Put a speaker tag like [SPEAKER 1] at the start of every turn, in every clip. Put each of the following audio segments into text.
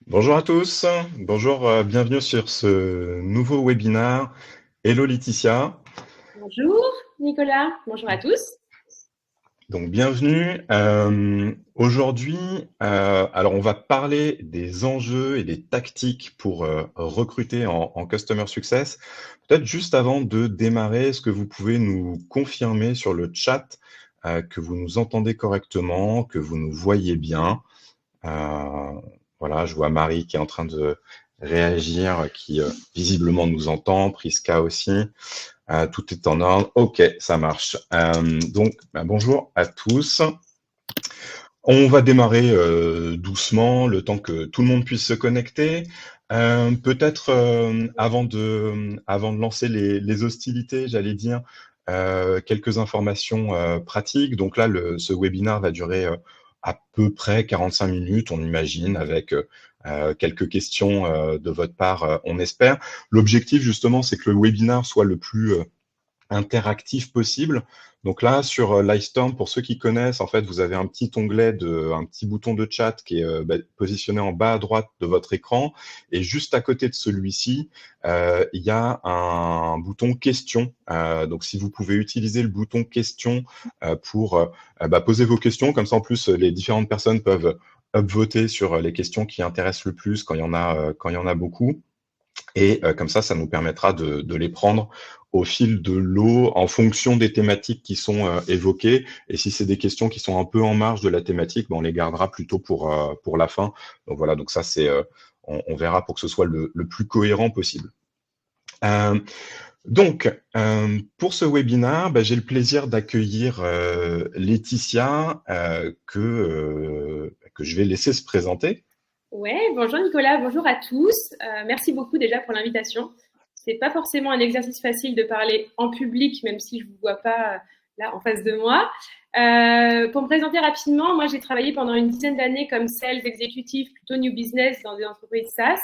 [SPEAKER 1] Bonjour à tous, bonjour, bienvenue sur ce nouveau webinaire. Hello Laetitia.
[SPEAKER 2] Bonjour Nicolas, bonjour à tous.
[SPEAKER 1] Donc bienvenue. Aujourd'hui, alors on va parler des enjeux et des tactiques pour recruter en Customer Success. Peut-être juste avant de démarrer, est-ce que vous pouvez nous confirmer sur le chat que vous nous entendez correctement, que vous nous voyez bien? Euh, voilà, je vois Marie qui est en train de réagir, qui visiblement nous entend, Priska aussi. Tout est en ordre. Ok, ça marche. Bonjour à tous. On va démarrer doucement, le temps que tout le monde puisse se connecter. Peut-être avant de lancer les hostilités, j'allais dire quelques informations pratiques. Donc là, ce webinaire va durer à peu près 45 minutes, on imagine, avec quelques questions de votre part, on espère. L'objectif, justement, c'est que le webinaire soit le plus interactif possible. Donc là, sur Livestorm, pour ceux qui connaissent, en fait, vous avez un petit onglet, un petit bouton de chat qui est positionné en bas à droite de votre écran. Et juste à côté de celui-ci, il y a un bouton question. Donc, si vous pouvez utiliser le bouton question pour poser vos questions, comme ça, en plus, les différentes personnes peuvent upvoter sur les questions qui intéressent le plus quand il y en a beaucoup. Et comme ça nous permettra de les prendre au fil de l'eau en fonction des thématiques qui sont évoquées. Et si c'est des questions qui sont un peu en marge de la thématique, on les gardera plutôt pour la fin. Donc voilà, donc ça, on verra pour que ce soit le plus cohérent possible. Pour ce webinaire, j'ai le plaisir d'accueillir Laetitia, que je vais laisser se présenter.
[SPEAKER 2] Ouais, bonjour Nicolas, bonjour à tous. Merci beaucoup déjà pour l'invitation. C'est pas forcément un exercice facile de parler en public, même si je vous vois pas là en face de moi. Pour me présenter rapidement, moi j'ai travaillé pendant une dizaine d'années comme sales exécutif, plutôt new business dans des entreprises SaaS,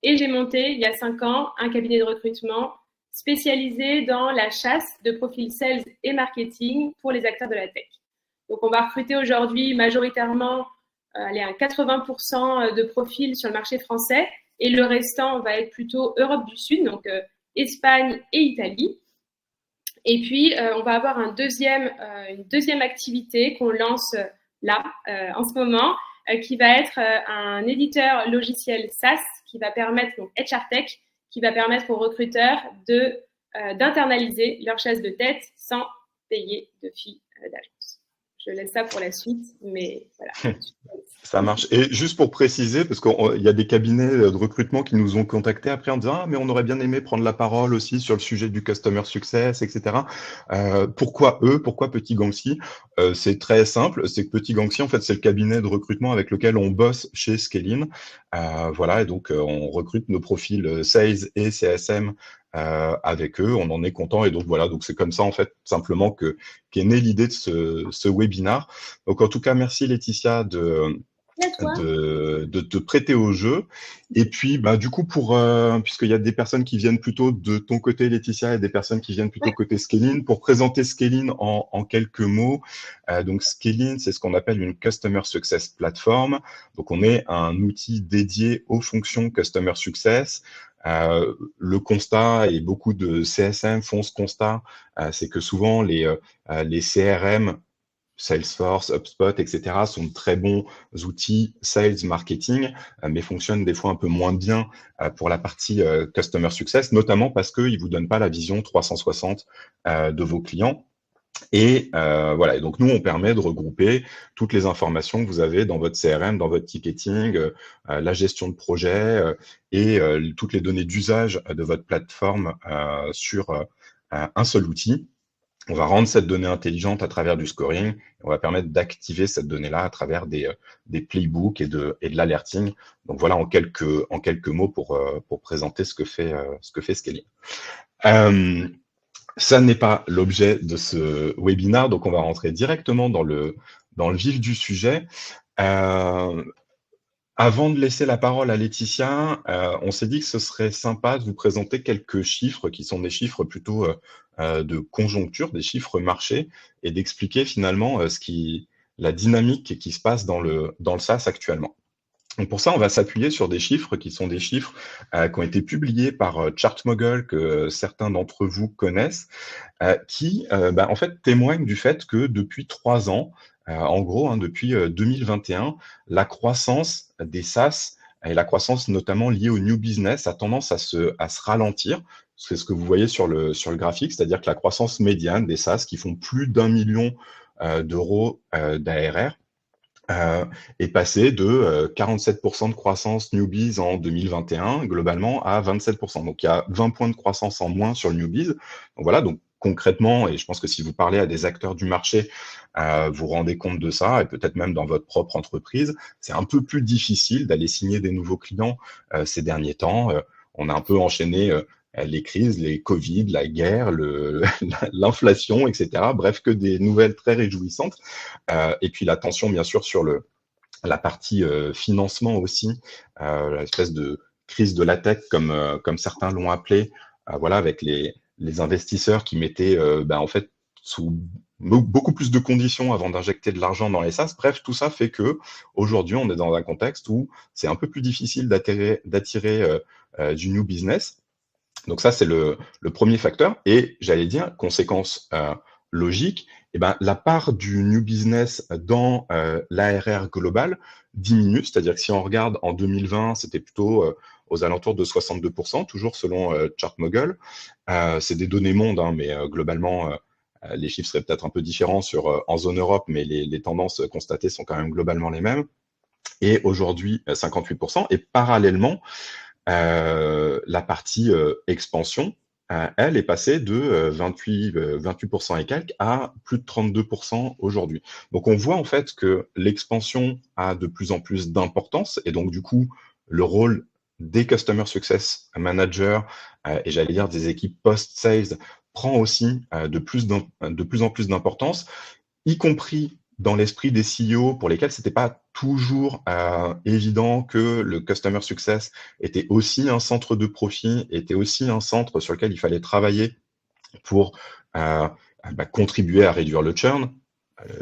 [SPEAKER 2] et j'ai monté il y a 5 ans un cabinet de recrutement spécialisé dans la chasse de profils sales et marketing pour les acteurs de la tech. Donc on va recruter aujourd'hui majoritairement aller à 80% de profils sur le marché français et le restant va être plutôt Europe du Sud, donc Espagne et Italie. Et puis, on va avoir une deuxième activité qu'on lance là, en ce moment, qui va être un éditeur logiciel SaaS qui va permettre, donc HR Tech, qui va permettre aux recruteurs d'internaliser leur chasse de tête sans payer de fee d'agence. Je laisse ça pour la suite, mais voilà.
[SPEAKER 1] Ça marche. Et juste pour préciser, parce qu'il y a des cabinets de recrutement qui nous ont contactés après en disant: «Ah, mais on aurait bien aimé prendre la parole aussi sur le sujet du customer success, etc.» Pourquoi eux? Pourquoi Petit Gangxi? C'est très simple. C'est que Petit Gangxi, en fait, c'est le cabinet de recrutement avec lequel on bosse chez Scalin. Voilà, et donc on recrute nos profils sales et CSM avec eux. On en est content. Et donc voilà, donc c'est comme ça, en fait, simplement qu'est née l'idée de ce webinaire. Donc en tout cas, merci Laetitia
[SPEAKER 2] Et à toi.
[SPEAKER 1] de te prêter au jeu. Et puis, du coup, puisqu'il y a des personnes qui viennent plutôt de ton côté, Laetitia, et des personnes qui viennent plutôt
[SPEAKER 2] Ouais.
[SPEAKER 1] côté Scalin, pour présenter Scalin en quelques mots. Donc, Scalin, c'est ce qu'on appelle une Customer Success Platform. Donc, on est un outil dédié aux fonctions Customer Success. Le constat, et beaucoup de CSM font ce constat, c'est que souvent les CRM, Salesforce, HubSpot, etc., sont de très bons outils sales marketing, mais fonctionnent des fois un peu moins bien pour la partie customer success, notamment parce qu'ils ne vous donnent pas la vision 360 de vos clients. Et voilà, et donc nous, on permet de regrouper toutes les informations que vous avez dans votre CRM, dans votre ticketing, la gestion de projet et toutes les données d'usage de votre plateforme sur un seul outil. On va rendre cette donnée intelligente à travers du scoring. On va permettre d'activer cette donnée-là à travers des playbooks et de l'alerting. Donc voilà en quelques mots pour présenter ce que fait Scaling. Ça n'est pas l'objet de ce webinaire, donc on va rentrer directement dans le vif du sujet. Euh, Avant de laisser la parole à Laetitia, on s'est dit que ce serait sympa de vous présenter quelques chiffres qui sont des chiffres plutôt de conjoncture, des chiffres marchés, et d'expliquer finalement la dynamique qui se passe dans le SaaS actuellement. Donc pour ça, on va s'appuyer sur des chiffres qui sont des chiffres qui ont été publiés par ChartMogul, que certains d'entre vous connaissent, qui en fait témoignent du fait que depuis 3 ans, en gros, hein, depuis 2021, la croissance des SaaS et la croissance notamment liée au new business a tendance à se ralentir. C'est ce que vous voyez sur le graphique, c'est-à-dire que la croissance médiane des SaaS qui font plus d'1 million d'euros d'ARR est passé de 47% de croissance newbies en 2021, globalement, à 27%. Donc, il y a 20 points de croissance en moins sur le newbies. Donc, voilà, donc concrètement, et je pense que si vous parlez à des acteurs du marché, vous vous rendez compte de ça, et peut-être même dans votre propre entreprise, c'est un peu plus difficile d'aller signer des nouveaux clients ces derniers temps. On a un peu enchaîné les crises, les Covid, la guerre, l'inflation, etc. Bref, que des nouvelles très réjouissantes. Et puis la tension, bien sûr, sur la partie financement aussi, l'espèce de crise de la tech, comme certains l'ont appelé, voilà, avec les investisseurs qui mettaient en fait sous beaucoup plus de conditions avant d'injecter de l'argent dans les SaaS. Bref, tout ça fait que aujourd'hui, on est dans un contexte où c'est un peu plus difficile d'attirer du new business. Donc ça, c'est le premier facteur. Et j'allais dire, conséquence logique, la part du new business dans l'ARR global diminue. C'est-à-dire que si on regarde en 2020, c'était plutôt aux alentours de 62%, toujours selon ChartMogul. C'est des données mondes, hein, mais globalement, les chiffres seraient peut-être un peu différents en zone Europe, mais les tendances constatées sont quand même globalement les mêmes. Et aujourd'hui, 58%. Et parallèlement, la partie expansion, elle est passée de 28% et quelques à plus de 32% aujourd'hui. Donc on voit en fait que l'expansion a de plus en plus d'importance et donc du coup le rôle des Customer Success Managers et j'allais dire des équipes post-sales prend aussi de plus en plus d'importance, y compris dans l'esprit des CEO pour lesquels c'était pas toujours évident que le customer success était aussi un centre de profit, était aussi un centre sur lequel il fallait travailler pour contribuer à réduire le churn.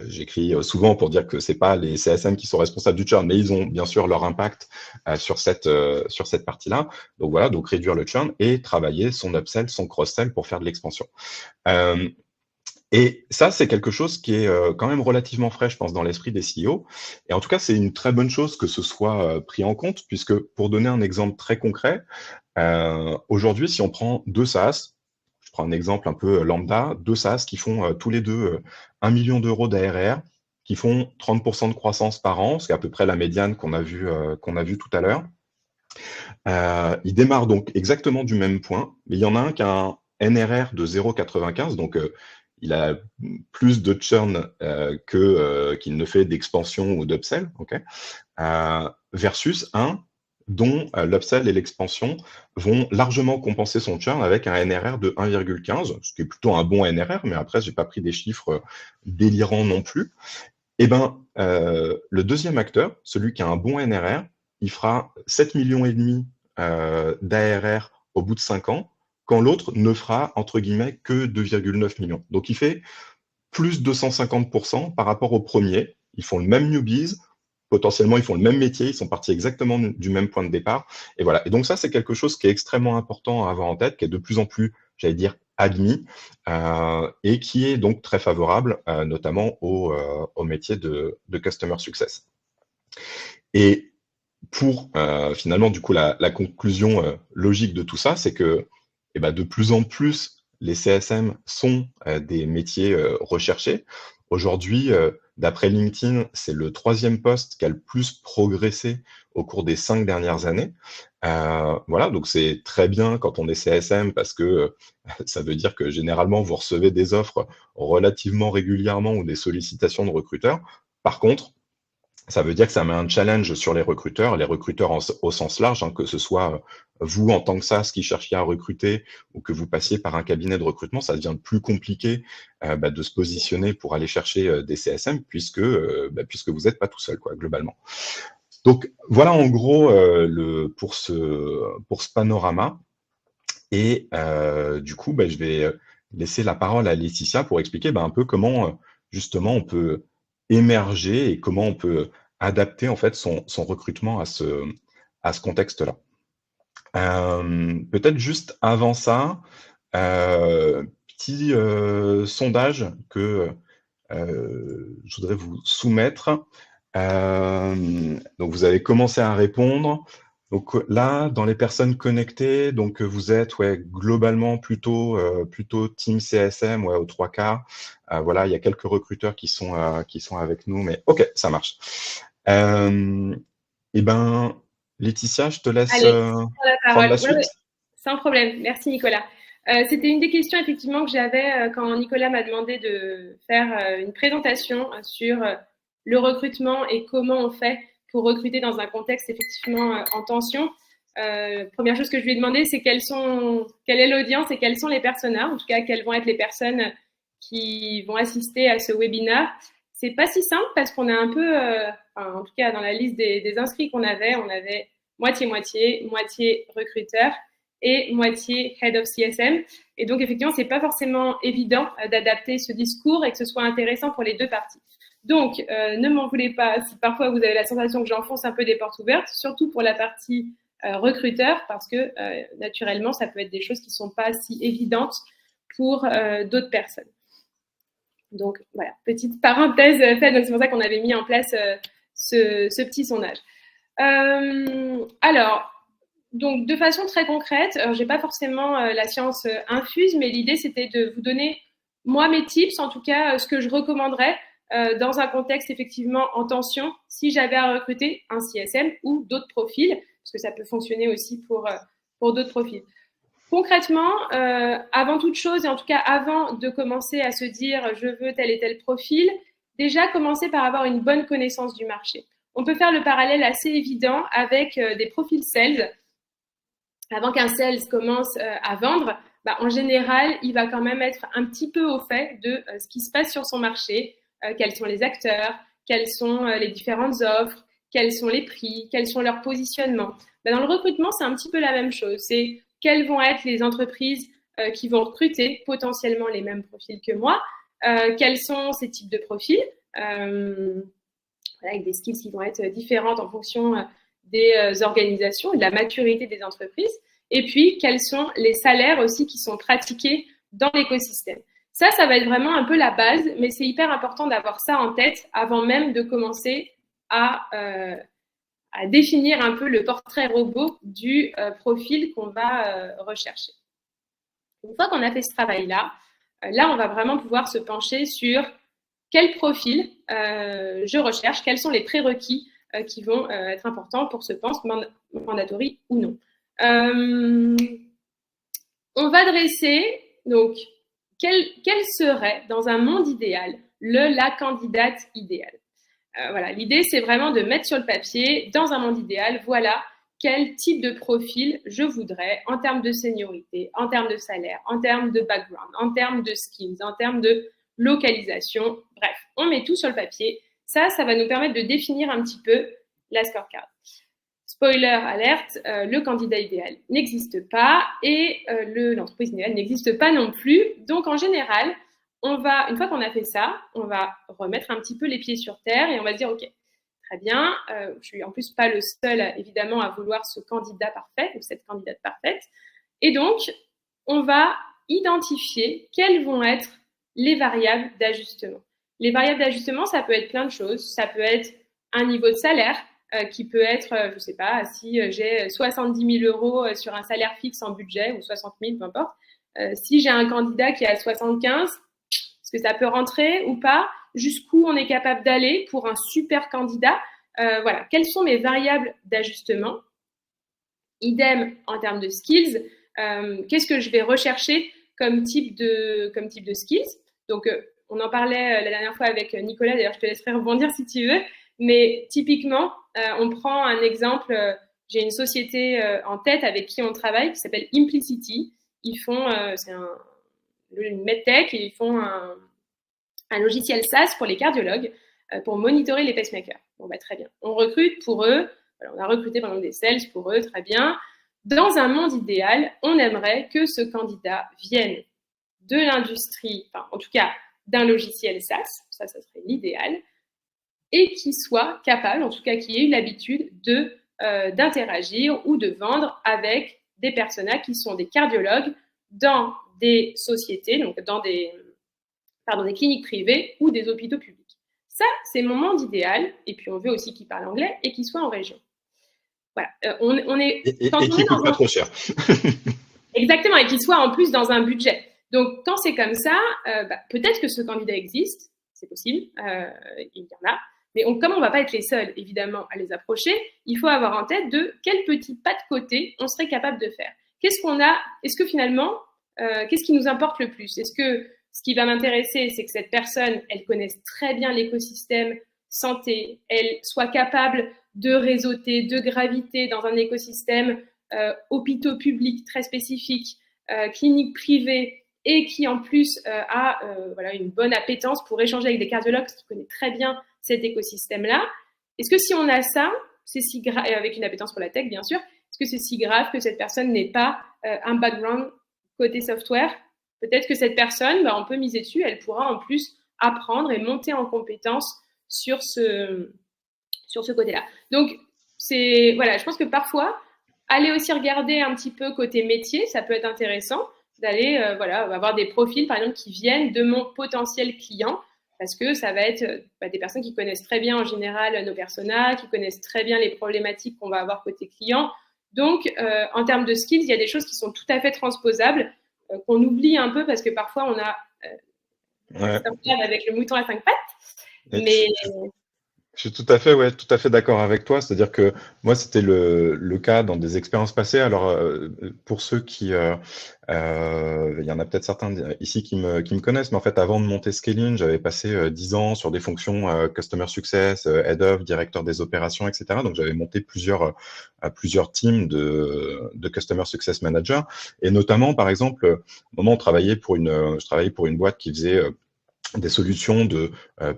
[SPEAKER 1] J'écris souvent pour dire que c'est pas les CSM qui sont responsables du churn, mais ils ont bien sûr leur impact sur cette partie-là. Donc voilà, donc réduire le churn et travailler son upsell, son cross-sell pour faire de l'expansion. Et ça, c'est quelque chose qui est quand même relativement frais, je pense, dans l'esprit des CEO. Et en tout cas, c'est une très bonne chose que ce soit pris en compte, puisque pour donner un exemple très concret, aujourd'hui, si on prend 2 SaaS, je prends un exemple un peu lambda, 2 SaaS qui font tous les deux 1 million d'euros d'ARR, qui font 30% de croissance par an, c'est à peu près la médiane qu'on a vu tout à l'heure. Ils démarrent donc exactement du même point, mais il y en a un qui a un NRR de 0,95, donc il a plus de churn qu'il ne fait d'expansion ou d'upsell, okay, versus un dont l'upsell et l'expansion vont largement compenser son churn avec un NRR de 1,15, ce qui est plutôt un bon NRR, mais après, j'ai pas pris des chiffres délirants non plus. Et le deuxième acteur, celui qui a un bon NRR, il fera 7,5 millions d'ARR au bout de 5 ans, quand l'autre ne fera, entre guillemets, que 2,9 millions. Donc, il fait plus de 150% par rapport au premier. Ils font le même newbies, potentiellement, ils font le même métier, ils sont partis exactement du même point de départ. Et voilà. Et donc, ça, c'est quelque chose qui est extrêmement important à avoir en tête, qui est de plus en plus, j'allais dire, admis, et qui est donc très favorable, notamment au métier de Customer Success. Et pour finalement, du coup, la conclusion logique de tout ça, c'est que de plus en plus, les CSM sont des métiers recherchés. Aujourd'hui, d'après LinkedIn, c'est le 3e poste qui a le plus progressé au cours des 5 dernières années. Voilà, donc c'est très bien quand on est CSM parce que ça veut dire que généralement, vous recevez des offres relativement régulièrement ou des sollicitations de recruteurs. Par contre, ça veut dire que ça met un challenge sur les recruteurs au sens large, hein, que ce soit vous en tant que SaaS qui cherchiez à recruter ou que vous passiez par un cabinet de recrutement, ça devient plus compliqué de se positionner pour aller chercher des CSM puisque vous n'êtes pas tout seul, quoi, globalement. Donc voilà en gros pour ce panorama. Et du coup, je vais laisser la parole à Laetitia pour expliquer un peu comment justement on peut émerger et comment on peut adapter en fait son recrutement à ce contexte-là. Peut-être juste avant ça, petit sondage que je voudrais vous soumettre. Donc vous avez commencé à répondre. Donc là, dans les personnes connectées, donc vous êtes globalement plutôt team CSM, aux 3 quarts. Voilà, il y a quelques recruteurs qui sont avec nous, mais ok, ça marche. Eh ben, Laetitia, je te laisse
[SPEAKER 2] Allez, prends la
[SPEAKER 1] prendre
[SPEAKER 2] parole.
[SPEAKER 1] la
[SPEAKER 2] Ouais,
[SPEAKER 1] suite.
[SPEAKER 2] sans problème. Merci, Nicolas. C'était une des questions, effectivement, que j'avais quand Nicolas m'a demandé de faire une présentation sur le recrutement et comment on fait pour recruter dans un contexte, effectivement, en tension. Première chose que je lui ai demandé, c'est quelle est l'audience et quels sont les personas, en tout cas, quelles vont être les personnes qui vont assister à ce webinaire. C'est pas si simple parce qu'on a un peu, en tout cas, dans la liste des inscrits qu'on avait, on avait moitié-moitié, moitié recruteur et moitié head of CSM. Et donc, effectivement, c'est pas forcément évident d'adapter ce discours et que ce soit intéressant pour les deux parties. Donc, ne m'en voulez pas si parfois vous avez la sensation que j'enfonce un peu des portes ouvertes, surtout pour la partie recruteur, parce que naturellement, ça peut être des choses qui sont pas si évidentes pour d'autres personnes. Donc, voilà, petite parenthèse faite. Donc, c'est pour ça qu'on avait mis en place ce petit sondage. Alors, donc, de façon très concrète, je n'ai pas forcément la science infuse, mais l'idée, c'était de vous donner, moi, mes tips, en tout cas, ce que je recommanderais dans un contexte effectivement en tension, si j'avais à recruter un CSM ou d'autres profils, parce que ça peut fonctionner aussi pour d'autres profils. Concrètement, avant toute chose, et en tout cas avant de commencer à se dire je veux tel et tel profil, déjà commencer par avoir une bonne connaissance du marché. On peut faire le parallèle assez évident avec des profils sales. Avant qu'un sales commence à vendre, en général, il va quand même être un petit peu au fait de ce qui se passe sur son marché, quels sont les acteurs, quelles sont les différentes offres, quels sont les prix, quels sont leurs positionnements. Dans le recrutement, c'est un petit peu la même chose. C'est quelles vont être les entreprises qui vont recruter potentiellement les mêmes profils que moi, quels sont ces types de profils, avec des skills qui vont être différentes en fonction des organisations et de la maturité des entreprises. Et puis, quels sont les salaires aussi qui sont pratiqués dans l'écosystème. Ça va être vraiment un peu la base, mais c'est hyper important d'avoir ça en tête avant même de commencer à définir un peu le portrait robot du profil qu'on va rechercher. Une fois qu'on a fait ce travail-là, là, on va vraiment pouvoir se pencher sur quel profil je recherche, quels sont les prérequis qui vont être importants pour ce poste, mandatory ou non. On va dresser, donc, quelle serait, dans un monde idéal, la candidate idéale. Voilà, l'idée, c'est vraiment de mettre sur le papier, dans un monde idéal, voilà quel type de profil je voudrais en termes de seniorité, en termes de salaire, en termes de background, en termes de skills, en termes de localisation. Bref, on met tout sur le papier. Ça va nous permettre de définir un petit peu la scorecard. Spoiler alerte, le candidat idéal n'existe pas et l'entreprise idéale n'existe pas non plus. Donc, en général, une fois qu'on a fait ça, on va remettre un petit peu les pieds sur terre et on va se dire, OK, très bien, je suis en plus pas le seul, évidemment, à vouloir ce candidat parfait ou cette candidate parfaite. Et donc, on va identifier quelles vont être les variables d'ajustement. Les variables d'ajustement, ça peut être plein de choses. Ça peut être un niveau de salaire qui peut être, je ne sais pas, si j'ai 70 000 euros sur un salaire fixe en budget ou 60 000, peu importe. Si j'ai un candidat qui est à 75, est-ce que ça peut rentrer ou pas? Jusqu'où on est capable d'aller pour un super candidat? Voilà, quelles sont mes variables d'ajustement? Idem en termes de skills. Qu'est-ce que je vais rechercher comme type de skills? Donc, on en parlait la dernière fois avec Nicolas, d'ailleurs, je te laisserai rebondir si tu veux. Mais typiquement, on prend un exemple, j'ai une société en tête avec qui on travaille qui s'appelle Implicity. Ils font, c'est une medtech et ils font un logiciel SaaS pour les cardiologues pour monitorer les pacemakers. Bon, très bien. On recrute pour eux. Voilà, on a recruté pendant des sales pour eux, très bien. Dans un monde idéal, on aimerait que ce candidat vienne de l'industrie, enfin, en tout cas, d'un logiciel SaaS. Ça serait l'idéal. et qui soit capable, en tout cas qui ait eu l'habitude d'interagir ou de vendre avec des personas qui sont des cardiologues dans des sociétés, donc dans des cliniques privées ou des hôpitaux publics. Ça, c'est mon monde idéal. Et puis, on veut aussi qu'ils parlent anglais et qu'ils soient en région. Voilà.
[SPEAKER 1] Et qui ne coûte pas trop cher.
[SPEAKER 2] Exactement, et qu'ils soient en plus dans un budget. Donc, quand c'est comme ça, peut-être que ce candidat existe, c'est possible, il y en a. Mais comme on ne va pas être les seuls, évidemment, à les approcher, il faut avoir en tête de quel petit pas de côté on serait capable de faire. Qu'est-ce qu'on a? Est-ce que finalement, qu'est-ce qui nous importe le plus? Est-ce que ce qui va m'intéresser, c'est que cette personne, elle connaisse très bien l'écosystème santé, elle soit capable de réseauter, de graviter dans un écosystème hôpitaux publics très spécifiques, cliniques privées, et qui en plus a une bonne appétence pour échanger avec des cardiologues qui connaissent très bien cet écosystème-là. Est-ce que si on a ça, c'est si grave, avec une appétence pour la tech bien sûr, est-ce que c'est si grave que cette personne n'ait pas un background côté software? Peut-être que cette personne, on peut miser dessus, elle pourra en plus apprendre et monter en compétence sur ce côté-là. Donc, je pense que parfois, aller aussi regarder un petit peu côté métier, ça peut être intéressant d'aller avoir des profils, par exemple, qui viennent de mon potentiel client, parce que ça va être des personnes qui connaissent très bien en général nos personas, qui connaissent très bien les problématiques qu'on va avoir côté client. Donc, en termes de skills, il y a des choses qui sont tout à fait transposables, qu'on oublie un peu parce que parfois on a avec le mouton à 5 pattes. Mais
[SPEAKER 1] je suis tout à fait d'accord avec toi. C'est-à-dire que moi, c'était le cas dans des expériences passées. Alors, pour ceux qui, il y en a peut-être certains ici qui me connaissent, mais en fait, avant de monter Scaling, j'avais passé 10 ans sur des fonctions Customer Success, Head of, directeur des opérations, etc. Donc, j'avais monté plusieurs teams de Customer Success Manager. Et notamment, par exemple, au moment où je travaillais pour une boîte qui faisait des solutions de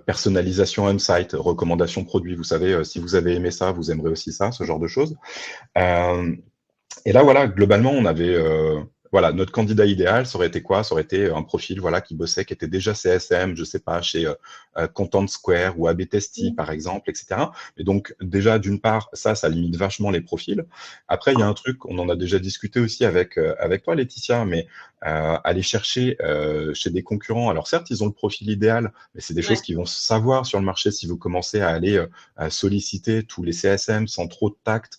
[SPEAKER 1] personnalisation on-site, recommandations produits. Vous savez, si vous avez aimé ça, vous aimerez aussi ça, ce genre de choses. Et là, globalement, on avait notre candidat idéal, ça aurait été quoi? Ça aurait été un profil qui bossait, qui était déjà CSM, je sais pas, chez Content Square ou AB Testy, par exemple, etc. Et donc, déjà, d'une part, ça limite vachement les profils. Après, il y a un truc, on en a déjà discuté aussi avec toi, Laetitia, mais aller chercher chez des concurrents. Alors, certes, ils ont le profil idéal, mais c'est des choses qu'ils vont savoir sur le marché si vous commencez à aller à solliciter tous les CSM sans trop de tact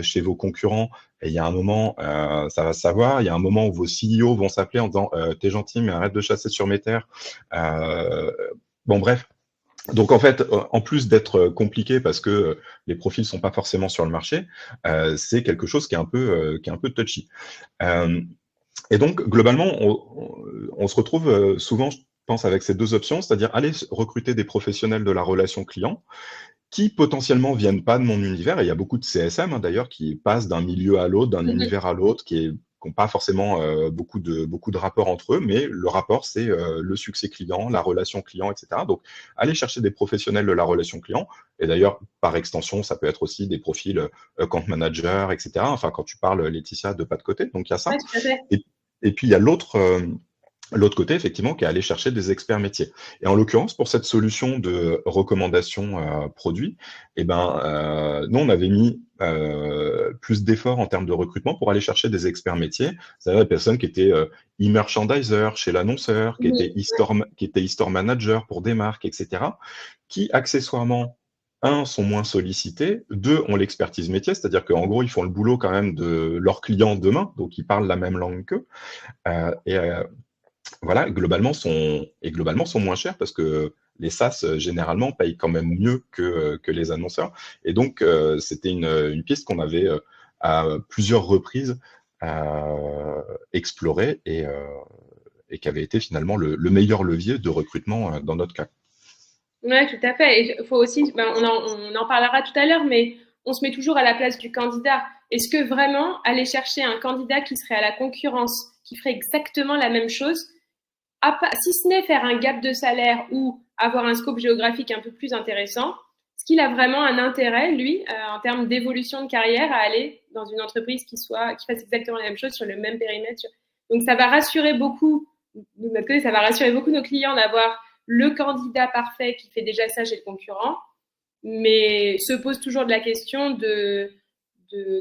[SPEAKER 1] chez vos concurrents. Et il y a un moment, ça va se savoir, il y a un moment où vos CEO vont s'appeler en disant « T'es gentil, mais arrête de chasser sur mes terres. » Bon, bref. Donc, en fait, en plus d'être compliqué parce que les profils sont pas forcément sur le marché, c'est quelque chose qui est un peu touchy. Et donc, globalement, on se retrouve souvent, je pense, avec ces deux options, c'est-à-dire aller recruter des professionnels de la relation client qui potentiellement viennent pas de mon univers. Et il y a beaucoup de CSM d'ailleurs qui passent d'un milieu à l'autre, d'un univers à l'autre, qui n'ont pas forcément beaucoup de rapports entre eux, mais le rapport, c'est le succès client, la relation client, etc. Donc, aller chercher des professionnels de la relation client, et d'ailleurs, par extension, ça peut être aussi des profils account manager, etc. Enfin, quand tu parles, Laetitia, de pas de côté, donc il y a ça. Et puis, il y a l'autre côté, effectivement, qui est aller chercher des experts métiers. Et en l'occurrence, pour cette solution de recommandation produit, nous, on avait mis plus d'efforts en termes de recrutement pour aller chercher des experts métiers, c'est-à-dire des personnes qui étaient e-merchandiser chez l'annonceur, qui étaient e-store manager pour des marques, etc., qui, accessoirement, sont moins sollicités, deux, ont l'expertise métier, c'est-à-dire qu'en gros, ils font le boulot quand même de leurs clients demain, donc ils parlent la même langue qu'eux. Globalement sont moins chers parce que les SaaS généralement payent quand même mieux que les annonceurs. Et donc c'était une piste qu'on avait à plusieurs reprises explorée et qui avait été finalement le meilleur levier de recrutement dans notre cas.
[SPEAKER 2] Oui, tout à fait. Et il faut aussi, on en parlera tout à l'heure, mais on se met toujours à la place du candidat. Est-ce que vraiment aller chercher un candidat qui serait à la concurrence, qui ferait exactement la même chose, si ce n'est faire un gap de salaire ou avoir un scope géographique un peu plus intéressant, est-ce qu'il a vraiment un intérêt, lui, en termes d'évolution de carrière, à aller dans une entreprise qui fasse exactement la même chose sur le même périmètre? Donc, ça va rassurer beaucoup, de notre côté, ça va rassurer beaucoup nos clients d'avoir le candidat parfait qui fait déjà ça chez le concurrent. mais se pose toujours de la question de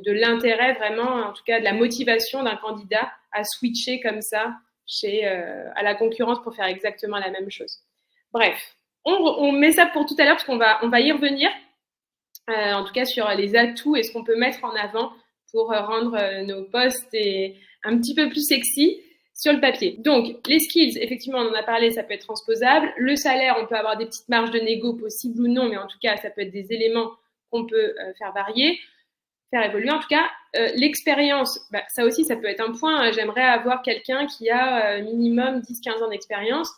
[SPEAKER 2] l'intérêt vraiment, en tout cas de la motivation d'un candidat à switcher comme ça à la concurrence pour faire exactement la même chose. Bref, on met ça pour tout à l'heure parce qu'on va y revenir, en tout cas sur les atouts et ce qu'on peut mettre en avant pour rendre nos postes un petit peu plus sexy sur le papier. Donc, les skills, effectivement, on en a parlé, ça peut être transposable. Le salaire, on peut avoir des petites marges de négo possibles ou non, mais en tout cas, ça peut être des éléments qu'on peut faire varier, faire évoluer. En tout cas, l'expérience, ça aussi, ça peut être un point. J'aimerais avoir quelqu'un qui a minimum 10-15 ans d'expérience.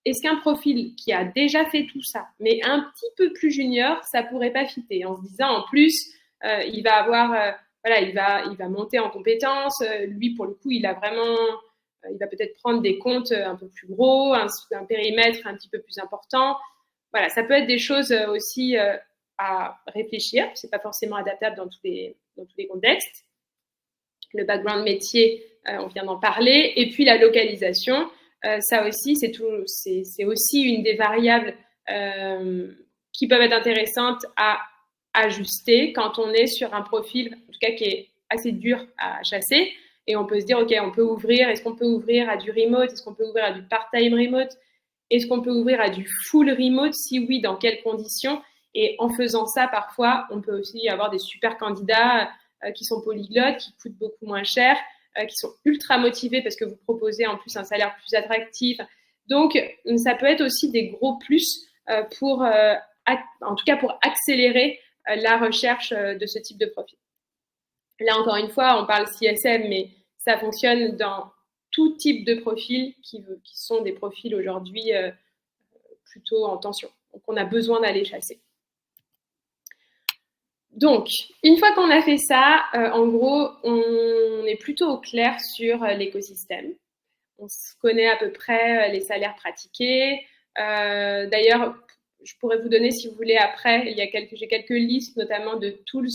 [SPEAKER 2] Est-ce qu'un profil qui a déjà fait tout ça, mais un petit peu plus junior, ça pourrait pas fitter en se disant, en plus, il va avoir... voilà, il va monter en compétences. Lui, pour le coup, il va peut-être prendre des comptes un peu plus gros, un périmètre un petit peu plus important. Voilà, ça peut être des choses aussi à réfléchir. C'est pas forcément adaptable dans tous les contextes. Le background métier, on vient d'en parler. Et puis la localisation, ça aussi, c'est aussi une des variables qui peuvent être intéressantes à ajuster quand on est sur un profil, en tout cas qui est assez dur à chasser. Et on peut se dire, OK, est-ce qu'on peut ouvrir à du remote? Est-ce qu'on peut ouvrir à du part-time remote? Est-ce qu'on peut ouvrir à du full remote? Si oui, dans quelles conditions? Et en faisant ça, parfois, on peut aussi avoir des super candidats qui sont polyglottes, qui coûtent beaucoup moins cher, qui sont ultra motivés parce que vous proposez en plus un salaire plus attractif. Donc, ça peut être aussi des gros plus en tout cas pour accélérer la recherche de ce type de profil. Là, encore une fois, on parle CSM, mais ça fonctionne dans tout type de profils qui sont des profils aujourd'hui plutôt en tension. Donc, on a besoin d'aller chasser. Donc, une fois qu'on a fait ça, en gros, on est plutôt au clair sur l'écosystème. On connaît à peu près les salaires pratiqués. D'ailleurs, je pourrais vous donner, si vous voulez, après, j'ai quelques listes, notamment de tools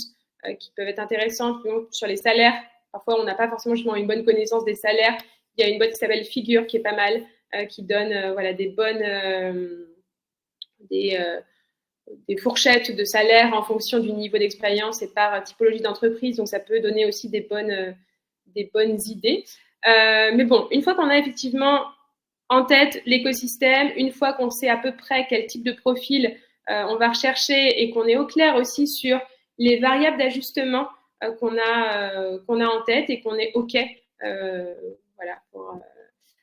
[SPEAKER 2] qui peuvent être intéressantes. Donc, sur les salaires, parfois, on n'a pas forcément justement une bonne connaissance des salaires. Il y a une boîte qui s'appelle Figure, qui est pas mal, qui donne voilà, des fourchettes de salaire en fonction du niveau d'expérience et par typologie d'entreprise. Donc, ça peut donner aussi des bonnes idées. Mais bon, une fois qu'on a effectivement en tête l'écosystème, une fois qu'on sait à peu près quel type de profil on va rechercher et qu'on est au clair aussi sur les variables d'ajustement qu'on a en tête et qu'on est OK voilà, pour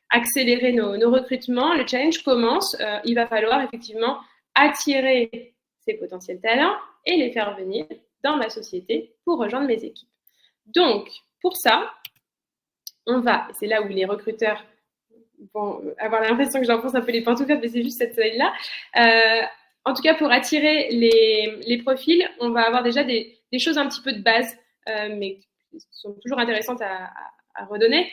[SPEAKER 2] accélérer nos recrutements, le challenge commence. Il va falloir effectivement attirer ces potentiels talents et les faire venir dans ma société pour rejoindre mes équipes. Donc, pour ça, c'est là où les recruteurs vont avoir l'impression que j'enfonce un peu les pantoufles, mais c'est juste cette slide-là. En tout cas, pour attirer les profils, on va avoir déjà des choses un petit peu de base, mais qui sont toujours intéressantes à redonner.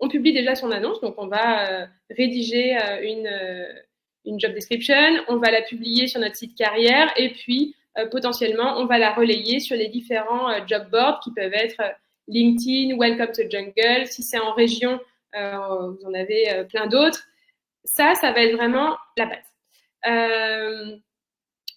[SPEAKER 2] On publie déjà son annonce, donc on va rédiger une job description, on va la publier sur notre site carrière et puis potentiellement, on va la relayer sur les différents job boards qui peuvent être LinkedIn, Welcome to Jungle. Si c'est en région, vous en avez plein d'autres. Ça va être vraiment la base.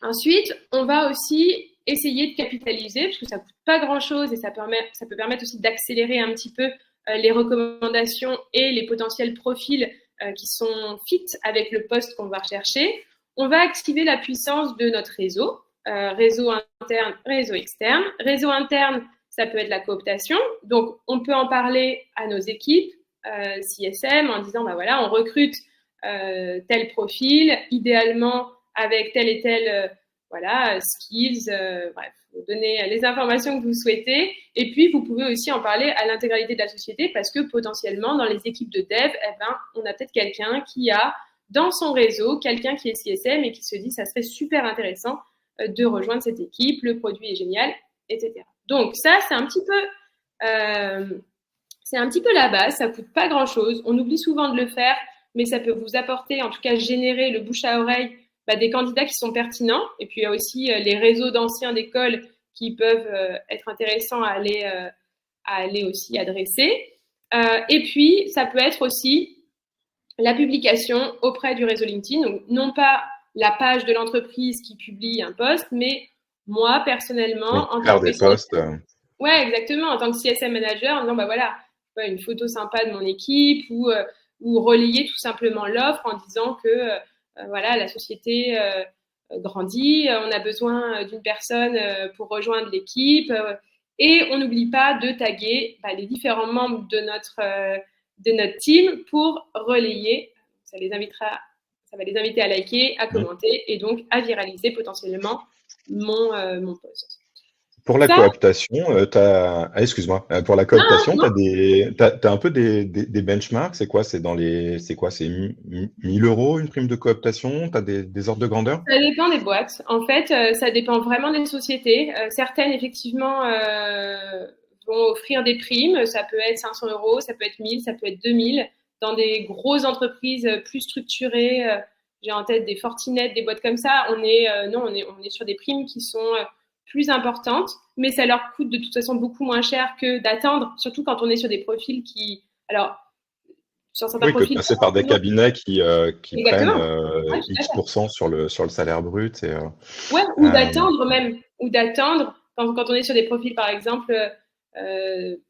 [SPEAKER 2] Ensuite, on va aussi essayer de capitaliser, parce que ça ne coûte pas grand-chose et ça peut permettre aussi d'accélérer un petit peu les recommandations et les potentiels profils qui sont fit avec le poste qu'on va rechercher. On va activer la puissance de notre réseau, réseau interne, réseau externe. Réseau interne, ça peut être la cooptation. Donc, on peut en parler à nos équipes CSM en disant, voilà, on recrute tel profil, idéalement avec tel et tel skills, bref, vous donnez les informations que vous souhaitez. Et puis, vous pouvez aussi en parler à l'intégralité de la société parce que potentiellement, dans les équipes de dev, on a peut-être quelqu'un qui a dans son réseau, quelqu'un qui est CSM et qui se dit, ça serait super intéressant de rejoindre cette équipe, le produit est génial, etc. Donc, ça, c'est un petit peu la base, ça ne coûte pas grand-chose. On oublie souvent de le faire, mais ça peut vous apporter, en tout cas, générer le bouche à oreille des candidats qui sont pertinents. Et puis, il y a aussi les réseaux d'anciens d'école qui peuvent être intéressants à aller aussi adresser. Et puis, ça peut être aussi la publication auprès du réseau LinkedIn. Donc, non pas la page de l'entreprise qui publie un post, mais moi, personnellement,
[SPEAKER 1] Oui,
[SPEAKER 2] en tant
[SPEAKER 1] faire
[SPEAKER 2] que
[SPEAKER 1] des posts.
[SPEAKER 2] ouais, exactement. En tant que CSM manager, en disant, bah voilà, une photo sympa de mon équipe ou relayer tout simplement l'offre en disant que voilà, la société grandit, on a besoin d'une personne pour rejoindre l'équipe. Et on n'oublie pas de taguer les différents membres de notre team pour relayer. Ça va les inviter à liker, à commenter et donc à viraliser potentiellement mon post.
[SPEAKER 1] Pour la
[SPEAKER 2] Ça,
[SPEAKER 1] cooptation, excuse-moi. Pour la
[SPEAKER 2] non,
[SPEAKER 1] cooptation,
[SPEAKER 2] non,
[SPEAKER 1] t'as un peu des benchmarks. C'est quoi? C'est quoi? C'est 1000 euros une prime de cooptation? T'as des ordres de grandeur?
[SPEAKER 2] ça dépend des boîtes. En fait, ça dépend vraiment des sociétés. Certaines, effectivement, vont offrir des primes. Ça peut être 500 euros, ça peut être 1000, ça peut être 2000. Dans des grosses entreprises plus structurées, j'ai en tête des Fortinet, des boîtes comme ça, non, on est sur des primes qui sont plus importantes, mais ça leur coûte de toute façon beaucoup moins cher que d'attendre, surtout quand on est sur des profils qui, alors, sur certains
[SPEAKER 1] Oui, que de
[SPEAKER 2] profils,
[SPEAKER 1] passer par des cabinets qui prennent
[SPEAKER 2] exactement. Ouais, tout à fait.
[SPEAKER 1] X% sur le salaire brut.
[SPEAKER 2] Ouais, ou
[SPEAKER 1] Euh,
[SPEAKER 2] d'attendre même, ou d'attendre quand on est sur des profils par exemple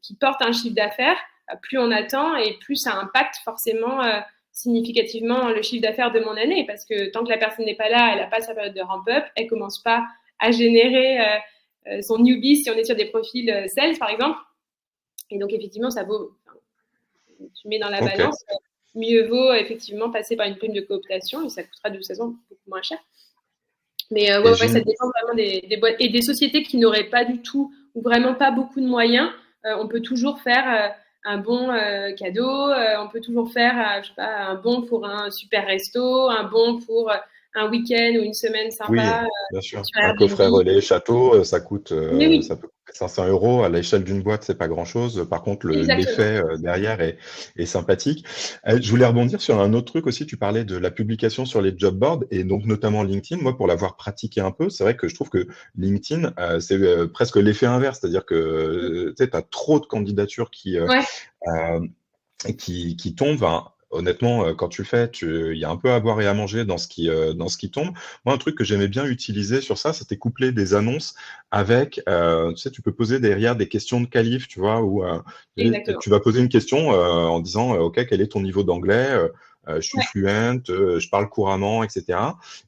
[SPEAKER 2] qui portent un chiffre d'affaires, plus on attend et plus ça impacte forcément significativement le chiffre d'affaires de mon année parce que tant que la personne n'est pas là, elle n'a pas sa période de ramp-up, elle commence pas à générer son newbie si on est sur des profils sales par exemple. Et donc effectivement, ça vaut, enfin, tu mets dans la
[SPEAKER 1] ok.
[SPEAKER 2] balance, mieux vaut effectivement passer par une prime de cooptation et ça coûtera de toute façon beaucoup moins cher. Mais
[SPEAKER 1] Et
[SPEAKER 2] ouais, ça dépend vraiment des boîtes et des sociétés qui n'auraient pas du tout ou vraiment pas beaucoup de moyens. On peut toujours faire un bon cadeau, on peut toujours faire je sais pas, un bon pour un super resto, un bon pour un week-end ou une semaine
[SPEAKER 1] Oui,
[SPEAKER 2] sympa
[SPEAKER 1] bien sûr.
[SPEAKER 2] sur
[SPEAKER 1] Un
[SPEAKER 2] Airbnb.
[SPEAKER 1] coffret relais château,
[SPEAKER 2] Mais
[SPEAKER 1] ça
[SPEAKER 2] oui,
[SPEAKER 1] peut coûter 500 euros. À l'échelle d'une boîte, c'est pas grand-chose. Par contre,
[SPEAKER 2] exactement.
[SPEAKER 1] l'effet derrière est sympathique. Je voulais rebondir sur un autre truc aussi. Tu parlais de la publication sur les job boards et donc notamment LinkedIn. Moi, pour l'avoir pratiqué un peu, c'est vrai que je trouve que LinkedIn, c'est presque l'effet inverse. C'est-à-dire que tu sais, as trop de candidatures
[SPEAKER 2] Ouais,
[SPEAKER 1] euh, qui tombe. Hein. Honnêtement, quand tu le fais, il y a un peu à boire et à manger dans ce qui tombe. Moi, un truc que j'aimais bien utiliser sur ça, c'était coupler des annonces avec, tu sais, tu peux poser derrière des questions de qualif, tu vois, ou
[SPEAKER 2] exactement.
[SPEAKER 1] tu vas poser une question en disant, OK, quel est ton niveau d'anglais? Je suis
[SPEAKER 2] Ouais,
[SPEAKER 1] fluent, je parle couramment, etc.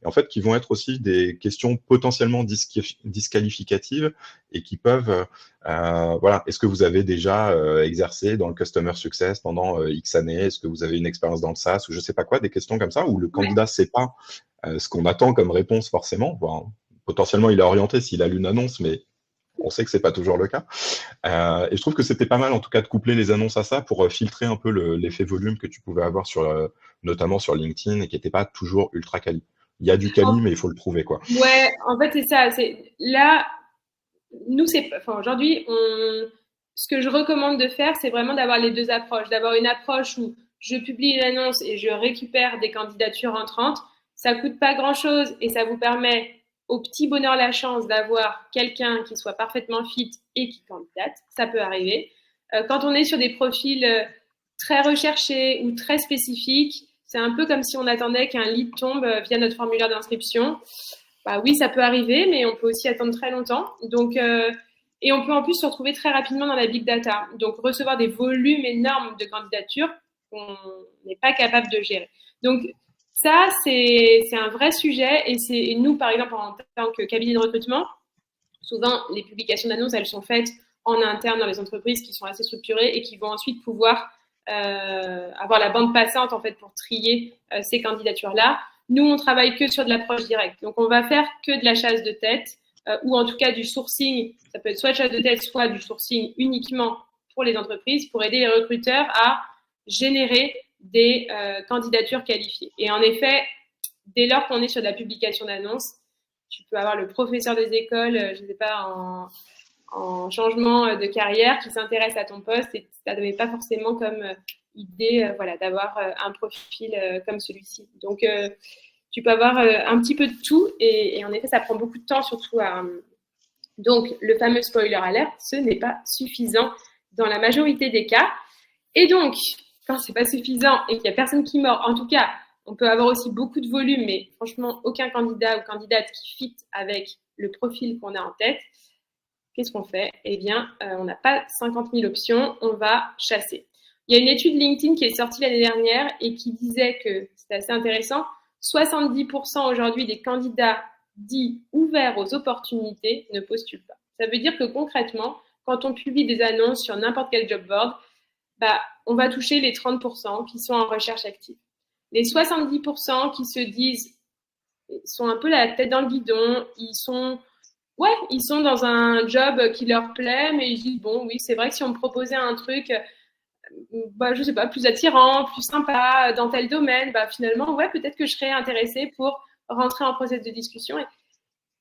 [SPEAKER 1] Et en fait, qui vont être aussi des questions potentiellement disqualificatives et qui peuvent voilà. Est-ce que vous avez déjà exercé dans le customer success pendant X années? Est-ce que vous avez une expérience dans le SaaS ou je sais pas quoi, des questions comme ça où le
[SPEAKER 2] ouais.
[SPEAKER 1] candidat ne sait pas ce qu'on attend comme réponse forcément. Bon, potentiellement, il est orienté s'il a lu une annonce, mais on sait que c'est pas toujours le cas. Et je trouve que c'était pas mal, en tout cas, de coupler les annonces à ça pour filtrer un peu l'effet volume que tu pouvais avoir notamment sur LinkedIn et qui n'était pas toujours ultra quali. Il y a du quali, mais il faut le prouver, quoi.
[SPEAKER 2] Ouais, en fait, c'est ça. C'est là, nous, enfin, aujourd'hui, ce que je recommande de faire, c'est vraiment d'avoir les deux approches. D'avoir une approche où je publie une annonce et je récupère des candidatures entrantes. Ça coûte pas grand-chose et ça vous permet au petit bonheur la chance d'avoir quelqu'un qui soit parfaitement fit et qui candidate. Ça peut arriver. Quand on est sur des profils très recherchés ou très spécifiques, c'est un peu comme si on attendait qu'un lead tombe via notre formulaire d'inscription. Bah oui, ça peut arriver, mais on peut aussi attendre très longtemps. Donc, et on peut en plus se retrouver très rapidement dans la big data. Donc, recevoir des volumes énormes de candidatures qu'on n'est pas capable de gérer. Donc, ça, c'est un vrai sujet. Et nous, par exemple, en tant que cabinet de recrutement, souvent, les publications d'annonces, elles sont faites en interne dans les entreprises qui sont assez structurées et qui vont ensuite pouvoir avoir la bande passante en fait pour trier ces candidatures-là. Nous, on travaille que sur de l'approche directe. Donc, on va faire que de la chasse de tête ou en tout cas du sourcing. Ça peut être soit de chasse de tête, soit du sourcing uniquement pour les entreprises pour aider les recruteurs à générer des candidatures qualifiées. Et en effet, dès lors qu'on est sur de la publication d'annonces, tu peux avoir le professeur des écoles, je ne sais pas, en changement de carrière qui s'intéresse à ton poste et ça n'avait pas forcément comme idée voilà, d'avoir un profil comme celui-ci. Donc, tu peux avoir un petit peu de tout et en effet, ça prend beaucoup de temps, surtout à. Donc, le fameux spoiler alert, ce n'est pas suffisant dans la majorité des cas. Et donc, quand c'est pas suffisant et qu'il n'y a personne qui mord, en tout cas, On peut avoir aussi beaucoup de volume, mais franchement, aucun candidat ou candidate qui fit avec le profil qu'on a en tête. Qu'est-ce qu'on fait? Eh bien, on n'a pas 50 000 options, on va chasser. Il y a une étude LinkedIn qui est sortie l'année dernière et qui disait que, c'est assez intéressant, 70% aujourd'hui des candidats dits ouverts aux opportunités ne postulent pas. Ça veut dire que concrètement, quand on publie des annonces sur n'importe quel job board, on va toucher les 30% qui sont en recherche active. Les 70% qui se disent, sont un peu la tête dans le guidon, ils sont dans un job qui leur plaît, mais ils disent, bon, oui, c'est vrai que si on me proposait un truc, je sais pas, plus attirant, plus sympa, dans tel domaine, finalement, ouais, peut-être que je serais intéressée pour rentrer en process de discussion.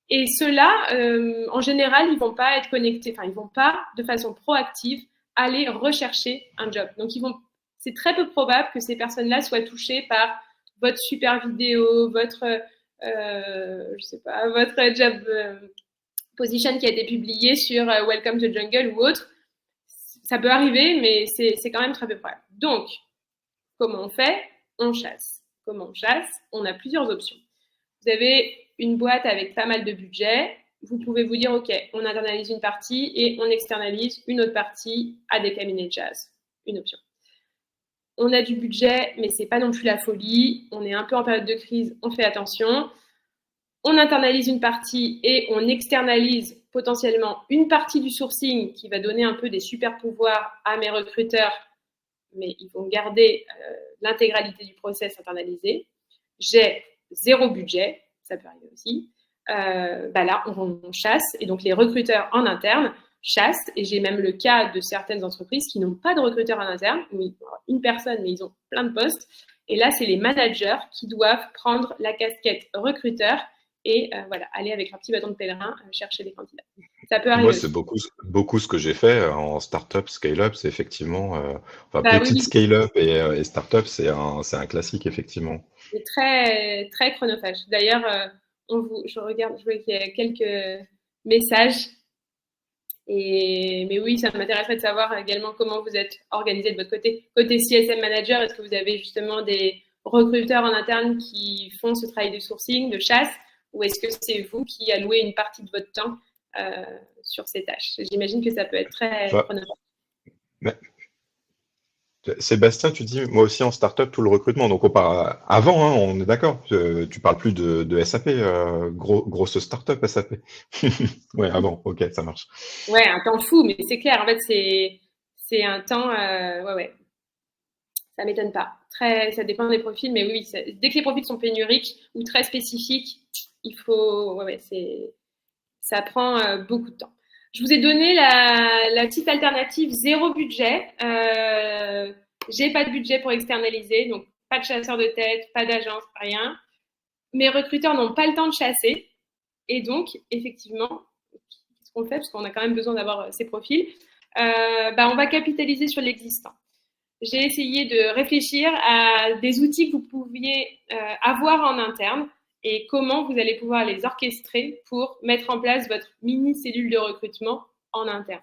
[SPEAKER 2] Et ceux-là, en général, ils vont pas être connectés, ils vont pas, de façon proactive, aller rechercher un job. Donc, c'est très peu probable que ces personnes-là soient touchées par votre super vidéo, votre job position qui a été publié sur Welcome to Jungle ou autre. Ça peut arriver, mais c'est quand même très peu probable. Donc, comment on fait? On chasse. Comment on chasse? On a plusieurs options. Vous avez une boîte avec pas mal de budget. Vous pouvez vous dire, OK, on internalise une partie et on externalise une autre partie à des cabinets de chasse. Une option. On a du budget, mais c'est pas non plus la folie. On est un peu en période de crise, on fait attention. On internalise une partie et on externalise potentiellement une partie du sourcing qui va donner un peu des super pouvoirs à mes recruteurs, mais ils vont garder l'intégralité du process internalisé. J'ai 0 budget, ça peut arriver aussi. Là, on chasse et donc les recruteurs en interne chassent. Et j'ai même le cas de certaines entreprises qui n'ont pas de recruteurs en interne, où ils ont une personne, mais ils ont plein de postes. Et là, c'est les managers qui doivent prendre la casquette recruteur et aller avec leur petit bâton de pèlerin chercher des candidats. Ça peut arriver.
[SPEAKER 1] Moi, c'est beaucoup ce que j'ai fait en startup, scale-up, c'est effectivement, petite scale-up et startup, c'est un classique, effectivement.
[SPEAKER 2] C'est très, très chronophage. D'ailleurs, je vois qu'il y a quelques messages. Mais oui, ça m'intéresserait de savoir également comment vous êtes organisé de votre côté. Côté CSM manager, est-ce que vous avez justement des recruteurs en interne qui font ce travail de sourcing, de chasse, ou est-ce que c'est vous qui allouez une partie de votre temps sur ces tâches? J'imagine que ça peut être très chronophage.
[SPEAKER 1] Sébastien, tu dis, moi aussi en startup, tout le recrutement. Donc, on parle avant, hein, on est d'accord. Tu parles plus de SAP, grosse startup SAP. Ouais, avant, ok, ça marche.
[SPEAKER 2] Ouais, un temps fou, mais c'est clair. En fait, c'est un temps, ouais. Ça m'étonne pas. Ça dépend des profils, mais oui, dès que les profils sont pénuriques ou très spécifiques, il faut, ça prend beaucoup de temps. Je vous ai donné la petite alternative 0 budget. J'ai pas de budget pour externaliser, donc pas de chasseur de tête, pas d'agence, rien. Mes recruteurs n'ont pas le temps de chasser. Et donc, effectivement, qu'est-ce qu'on fait? Parce qu'on a quand même besoin d'avoir ces profils. On va capitaliser sur l'existant. J'ai essayé de réfléchir à des outils que vous pouviez avoir en interne et comment vous allez pouvoir les orchestrer pour mettre en place votre mini cellule de recrutement en interne.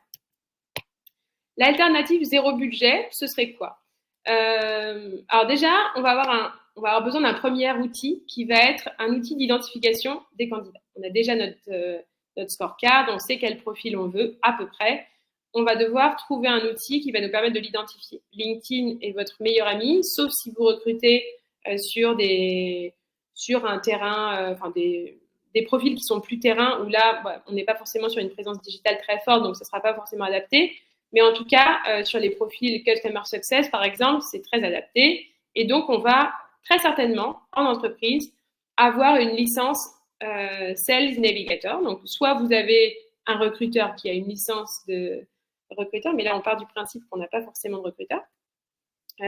[SPEAKER 2] L'alternative 0 budget, ce serait quoi? Alors déjà, on va avoir besoin d'un premier outil qui va être un outil d'identification des candidats. On a déjà notre scorecard, on sait quel profil on veut à peu près. On va devoir trouver un outil qui va nous permettre de l'identifier. LinkedIn est votre meilleur ami, sauf si vous recrutez sur un terrain, des profils qui sont plus terrain, où là, on n'est pas forcément sur une présence digitale très forte, donc ce ne sera pas forcément adapté. Mais en tout cas, sur les profils Customer Success, par exemple, c'est très adapté. Et donc, on va très certainement, en entreprise, avoir une licence Sales Navigator. Donc, soit vous avez un recruteur qui a une licence de recruteur, mais là, on part du principe qu'on n'a pas forcément de recruteur.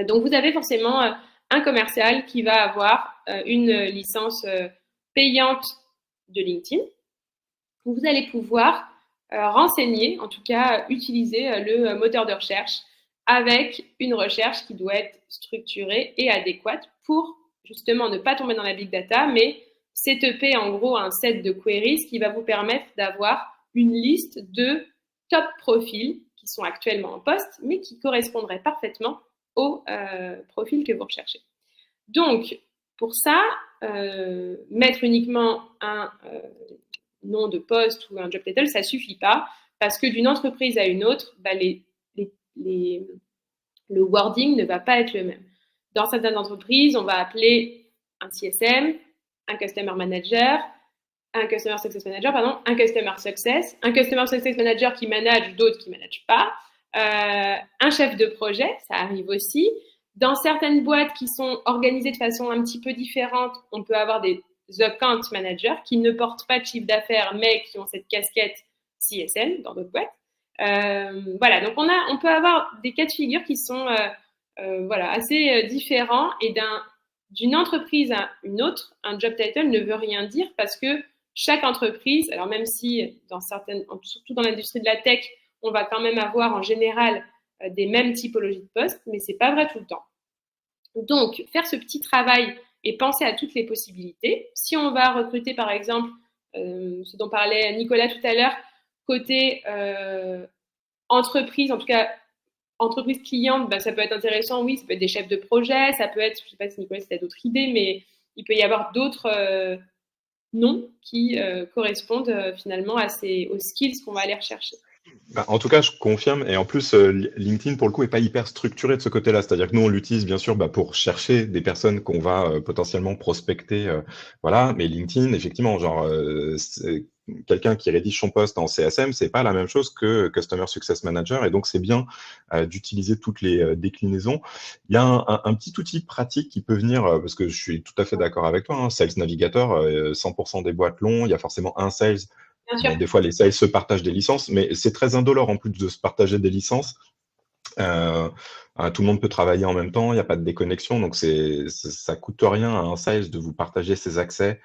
[SPEAKER 2] Donc, vous avez forcément un commercial qui va avoir une licence payante de LinkedIn. Vous allez pouvoir renseigner, en tout cas utiliser le moteur de recherche avec une recherche qui doit être structurée et adéquate pour justement ne pas tomber dans la big data, mais setuper en gros un set de queries qui va vous permettre d'avoir une liste de top profils qui sont actuellement en poste, mais qui correspondraient parfaitement au profil que vous recherchez. Donc, pour ça, mettre uniquement un nom de poste ou un job title, ça suffit pas, parce que d'une entreprise à une autre, le wording ne va pas être le même. Dans certaines entreprises, on va appeler un CSM, un Customer Manager, un Customer Success Manager, un Customer Success Manager qui manage, d'autres qui ne managent pas, un chef de projet, ça arrive aussi. Dans certaines boîtes qui sont organisées de façon un petit peu différente, on peut avoir des account managers qui ne portent pas de chiffre d'affaires, mais qui ont cette casquette CSM dans d'autres boîtes. Voilà, donc on peut avoir des cas de figure qui sont assez différents, et d'une entreprise à une autre, un job title ne veut rien dire, parce que chaque entreprise, alors même si surtout dans l'industrie de la tech, on va quand même avoir en général des mêmes typologies de postes, mais c'est pas vrai tout le temps. Donc, faire ce petit travail et penser à toutes les possibilités. Si on va recruter, par exemple, ce dont parlait Nicolas tout à l'heure, côté entreprise, en tout cas entreprise cliente, ça peut être intéressant, oui, ça peut être des chefs de projet, ça peut être, je ne sais pas si Nicolas, si tu as d'autres idées, mais il peut y avoir d'autres noms qui correspondent finalement aux skills qu'on va aller rechercher.
[SPEAKER 1] En tout cas, je confirme. Et en plus, LinkedIn, pour le coup, est pas hyper structuré de ce côté-là. C'est-à-dire que nous, on l'utilise bien sûr pour chercher des personnes qu'on va potentiellement prospecter. Voilà. Mais LinkedIn, effectivement, genre, quelqu'un qui rédige son poste en CSM, c'est pas la même chose que Customer Success Manager. Et donc, c'est bien d'utiliser toutes les déclinaisons. Il y a un petit outil pratique qui peut venir, parce que je suis tout à fait d'accord avec toi, hein, Sales Navigator, 100% des boîtes l'ont. Il y a forcément un sales. Bon, des fois, les sales se partagent des licences, mais c'est très indolore en plus de se partager des licences. Tout le monde peut travailler en même temps, il n'y a pas de déconnexion, donc ça coûte rien à un sales de vous partager ses accès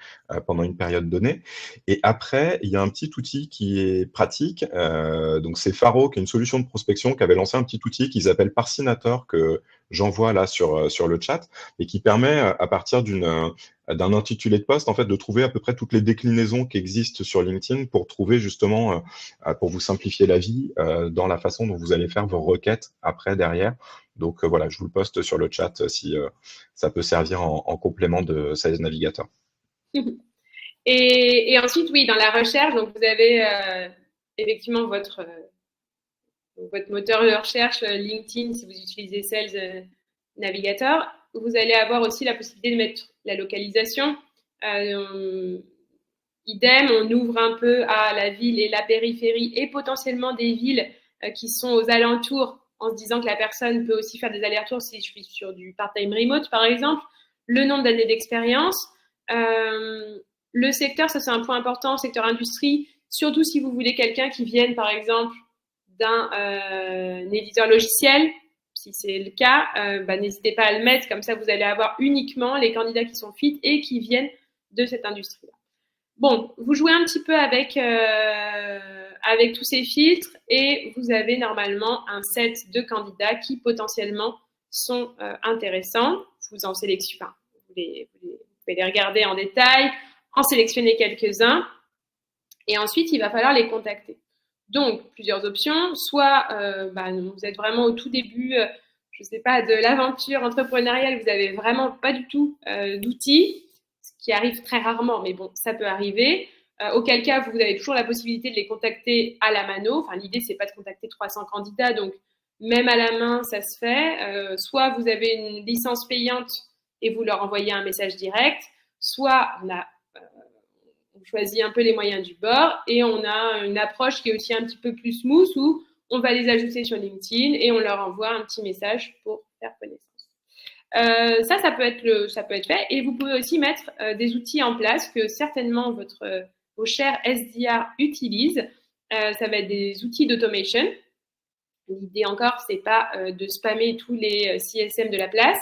[SPEAKER 1] pendant une période donnée. Et après, il y a un petit outil qui est pratique, donc c'est Faro, qui est une solution de prospection, qui avait lancé un petit outil qu'ils appellent Parsinator, que j'envoie là sur le chat, et qui permet, à partir d'un intitulé de poste, en fait, de trouver à peu près toutes les déclinaisons qui existent sur LinkedIn pour trouver justement, pour vous simplifier la vie dans la façon dont vous allez faire vos requêtes après, derrière. Donc voilà, je vous le poste sur le chat si ça peut servir en complément de Sales Navigator.
[SPEAKER 2] Et ensuite, oui, dans la recherche, donc vous avez effectivement votre moteur de recherche LinkedIn si vous utilisez Sales Navigator. Vous allez avoir aussi la possibilité de mettre la localisation. Idem, on ouvre un peu à la ville et la périphérie et potentiellement des villes qui sont aux alentours, en se disant que la personne peut aussi faire des allers-retours si je suis sur du part-time remote, par exemple. Le nombre d'années d'expérience. Le secteur, ça c'est un point important, le secteur industrie, surtout si vous voulez quelqu'un qui vienne, par exemple, d'un éditeur logiciel. Si c'est le cas, n'hésitez pas à le mettre, comme ça vous allez avoir uniquement les candidats qui sont fit et qui viennent de cette industrie-là. Bon, vous jouez un petit peu avec tous ces filtres et vous avez normalement un set de candidats qui potentiellement sont intéressants. Vous en sélectionnez, vous pouvez les regarder en détail, en sélectionner quelques-uns et ensuite il va falloir les contacter. Donc, plusieurs options. Soit vous êtes vraiment au tout début, je ne sais pas, de l'aventure entrepreneuriale, vous n'avez vraiment pas du tout d'outils, ce qui arrive très rarement, mais bon, ça peut arriver. Auquel cas, vous avez toujours la possibilité de les contacter à la mano. Enfin, l'idée, c'est pas de contacter 300 candidats, donc même à la main, ça se fait. Soit vous avez une licence payante et vous leur envoyez un message direct, soit on choisit un peu les moyens du bord et on a une approche qui est aussi un petit peu plus smooth où on va les ajouter sur LinkedIn et on leur envoie un petit message pour faire connaissance. Ça peut être fait et vous pouvez aussi mettre des outils en place que certainement vos chers SDR utilisent. Ça va être des outils d'automation. L'idée encore, c'est pas de spammer tous les CSM de la place,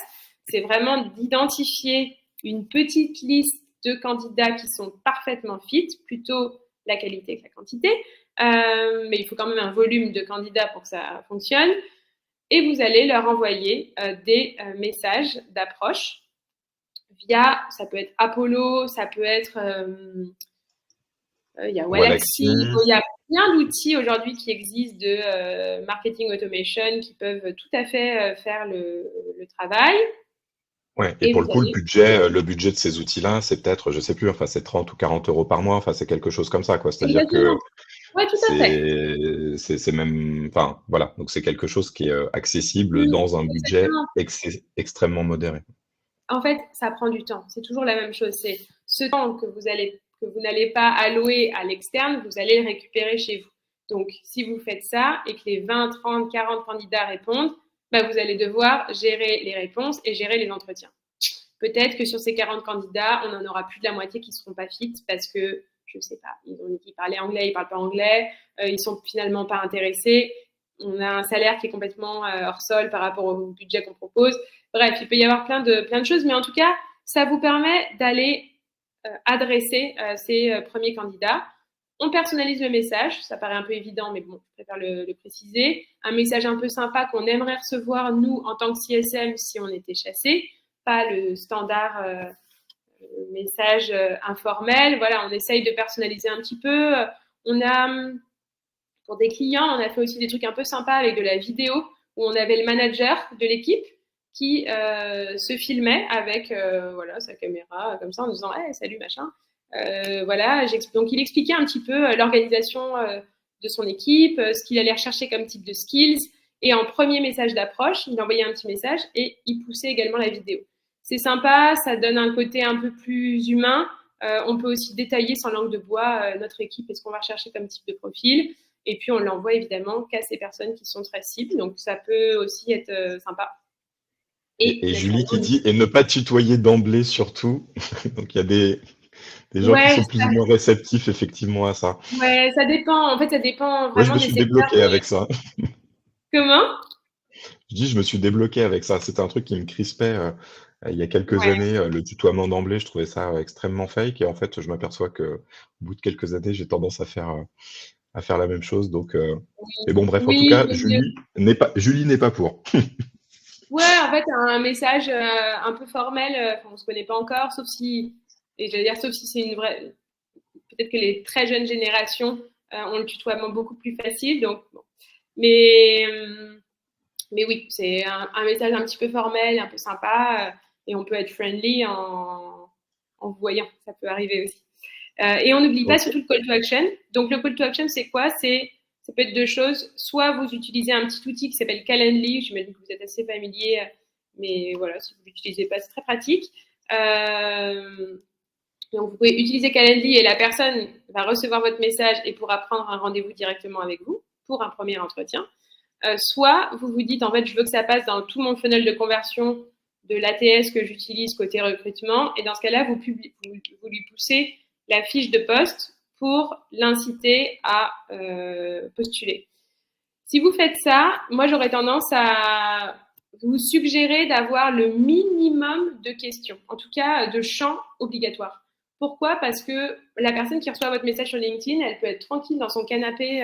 [SPEAKER 2] c'est vraiment d'identifier une petite liste de candidats qui sont parfaitement fit, plutôt la qualité que la quantité, mais il faut quand même un volume de candidats pour que ça fonctionne, et vous allez leur envoyer des messages d'approche via, ça peut être Apollo, ça peut être, il y a Walaxy, il y a plein d'outils aujourd'hui qui existent de marketing automation qui peuvent tout à fait faire le travail.
[SPEAKER 1] Ouais, et
[SPEAKER 2] et
[SPEAKER 1] pour
[SPEAKER 2] vous
[SPEAKER 1] le coup,
[SPEAKER 2] allez…
[SPEAKER 1] le budget de ces outils-là, c'est peut-être, je sais plus, enfin, c'est 30 ou 40 euros par mois, enfin, c'est quelque chose comme ça, quoi. C'est-à-dire que
[SPEAKER 2] Exactement. Ouais, tout à fait.
[SPEAKER 1] c'est même, enfin, voilà. Donc, c'est quelque chose qui est accessible
[SPEAKER 2] Mmh,
[SPEAKER 1] dans un budget
[SPEAKER 2] exactement.
[SPEAKER 1] extrêmement modéré.
[SPEAKER 2] En fait, ça prend du temps. C'est toujours la même chose. C'est ce temps que vous n'allez pas allouer à l'externe, vous allez le récupérer chez vous. Donc, si vous faites ça et que les 20, 30, 40 candidats répondent, bah, vous allez devoir gérer les réponses et gérer les entretiens. Peut-être que sur ces 40 candidats, on n'en aura plus de la moitié qui ne seront pas fit parce que, je ne sais pas, ils ont dit qu'ils parlaient anglais, ils ne parlent pas anglais, ils ne sont finalement pas intéressés. On a un salaire qui est complètement hors sol par rapport au budget qu'on propose. Bref, il peut y avoir plein de choses, mais en tout cas, ça vous permet d'aller adresser ces premiers candidats. On personnalise le message, ça paraît un peu évident, mais bon, je préfère le préciser. Un message un peu sympa qu'on aimerait recevoir, nous, en tant que CSM, si on était chassé, pas le standard message informel. Voilà, on essaye de personnaliser un petit peu. On a, pour des clients, on a fait aussi des trucs un peu sympas avec de la vidéo, où on avait le manager de l'équipe qui se filmait avec voilà, sa caméra, comme ça, en disant hey, salut, machin. Voilà, donc il expliquait un petit peu l'organisation de son équipe, ce qu'il allait rechercher comme type de skills. Et en premier message d'approche, il envoyait un petit message et il poussait également la vidéo. C'est sympa, ça donne un côté un peu plus humain. On peut aussi détailler sans langue de bois notre équipe et ce qu'on va rechercher comme type de profil. Et puis on l'envoie évidemment qu'à ces personnes qui sont très cibles. Donc ça peut aussi être sympa. Et
[SPEAKER 1] Et Julie qui
[SPEAKER 2] naturellement,
[SPEAKER 1] dit, et ne pas tutoyer d'emblée surtout. Donc, il y a des gens qui
[SPEAKER 2] ouais,
[SPEAKER 1] sont plus ou moins réceptifs effectivement à ça.
[SPEAKER 2] ouais, ça dépend. En fait, ça dépend
[SPEAKER 1] Moi, je
[SPEAKER 2] vraiment
[SPEAKER 1] me
[SPEAKER 2] des
[SPEAKER 1] suis
[SPEAKER 2] secteurs.
[SPEAKER 1] débloqué avec ça.
[SPEAKER 2] Comment?
[SPEAKER 1] Je dis, je me suis débloqué avec ça. C'était un truc qui me crispait il y a quelques
[SPEAKER 2] Ouais.
[SPEAKER 1] années. Le tutoiement d'emblée, je trouvais ça extrêmement fake. Et en fait, je m'aperçois que au bout de quelques années, j'ai tendance à faire la même chose. Donc, mais bon, bref, en tout
[SPEAKER 2] Oui,
[SPEAKER 1] cas, Julie n'est pas pour.
[SPEAKER 2] ouais, en fait, un message un peu formel, on ne se connaît pas encore, sauf si, et j'allais dire, sauf si c'est une vraie, peut-être que les très jeunes générations ont le tutoiement beaucoup plus facile, donc bon. Mais, euh, mais oui, c'est un message un petit peu formel, un peu sympa, et on peut être friendly en voyant, ça peut arriver aussi. Et on n'oublie pas
[SPEAKER 1] Ok.
[SPEAKER 2] surtout le call to action. Donc le call to action, c'est quoi? Ça peut être deux choses. Soit vous utilisez un petit outil qui s'appelle Calendly, j'imagine que vous êtes assez familier, mais voilà, si vous ne l'utilisez pas, c'est très pratique. Donc vous pouvez utiliser Calendly et la personne va recevoir votre message et pourra prendre un rendez-vous directement avec vous pour un premier entretien. Soit vous vous dites, en fait, je veux que ça passe dans tout mon funnel de conversion de l'ATS que j'utilise côté recrutement. Et dans ce cas-là, vous lui poussez la fiche de poste pour l'inciter à postuler. Si vous faites ça, moi, j'aurais tendance à vous suggérer d'avoir le minimum de questions, en tout cas de champs obligatoires. Pourquoi? Parce que la personne qui reçoit votre message sur LinkedIn, elle peut être tranquille dans son canapé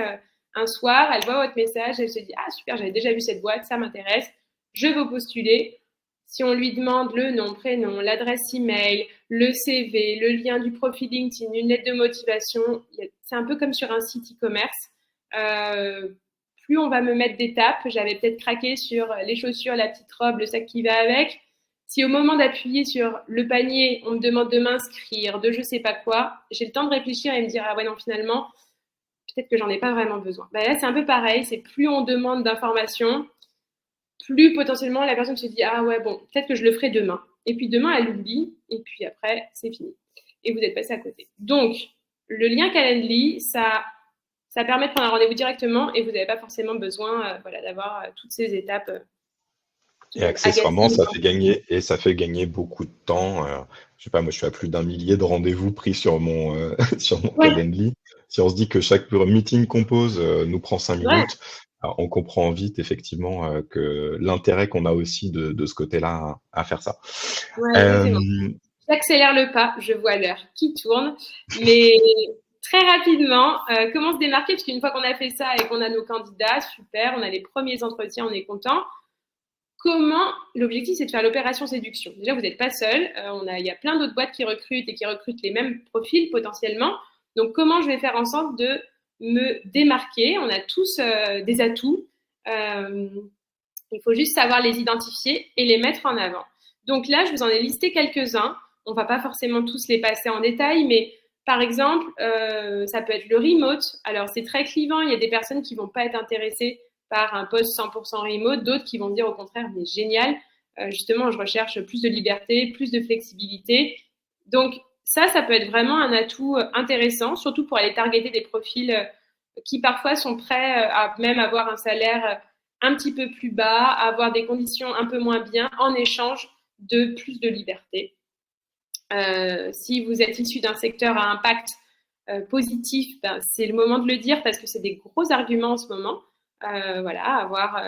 [SPEAKER 2] un soir, elle voit votre message, elle se dit ah super, j'avais déjà vu cette boîte, ça m'intéresse, je veux postuler. Si on lui demande le nom, prénom, l'adresse email, le CV, le lien du profil LinkedIn, une lettre de motivation, c'est un peu comme sur un site e-commerce. Euh, Plus on va me mettre d'étapes, j'avais peut-être craqué sur les chaussures, la petite robe, le sac qui va avec. Si au moment d'appuyer sur le panier, on me demande de m'inscrire, de je sais pas quoi, j'ai le temps de réfléchir et me dire ah ouais non finalement peut-être que j'en ai pas vraiment besoin. Ben là c'est un peu pareil, c'est plus on demande d'informations, plus potentiellement la personne se dit ah ouais bon peut-être que je le ferai demain. Et puis demain elle oublie et puis après c'est fini. Et vous êtes passé à côté. Donc le lien Calendly, ça permet de prendre un rendez-vous directement et vous n'avez pas forcément besoin voilà, d'avoir toutes ces étapes qui
[SPEAKER 1] Et
[SPEAKER 2] peuvent agacer.
[SPEAKER 1] accessoirement, ça fait gagner beaucoup de temps. Je sais pas, moi, je suis à plus d'un millier de rendez-vous pris sur sur mon
[SPEAKER 2] Ouais,
[SPEAKER 1] Calendly. Si on se dit que chaque meeting qu'on pose nous prend 5
[SPEAKER 2] ouais,
[SPEAKER 1] minutes, alors on comprend vite effectivement que l'intérêt qu'on a aussi de ce côté-là à faire ça.
[SPEAKER 2] ouais, exactement.
[SPEAKER 1] Euh,
[SPEAKER 2] J'accélère le pas, je vois l'heure qui tourne, mais très rapidement, comment se démarquer? Parce qu'une fois qu'on a fait ça et qu'on a nos candidats, super, on a les premiers entretiens, on est content. Comment l'objectif c'est de faire l'opération séduction. Déjà vous n'êtes pas seul, il y a plein d'autres boîtes qui recrutent et qui recrutent les mêmes profils potentiellement. Donc comment je vais faire en sorte de me démarquer? On a tous des atouts. Il faut juste savoir les identifier et les mettre en avant. Donc là, je vous en ai listé quelques-uns. On ne va pas forcément tous les passer en détail, mais par exemple, ça peut être le remote. Alors, c'est très clivant. Il y a des personnes qui ne vont pas être intéressées par un poste 100% remote, d'autres qui vont dire au contraire, mais génial, justement, je recherche plus de liberté, plus de flexibilité. Donc, ça peut être vraiment un atout intéressant, surtout pour aller targeter des profils qui parfois sont prêts à même avoir un salaire un petit peu plus bas, à avoir des conditions un peu moins bien en échange de plus de liberté. Si vous êtes issu d'un secteur à impact positif, ben, c'est le moment de le dire parce que c'est des gros arguments en ce moment. Voilà, avoir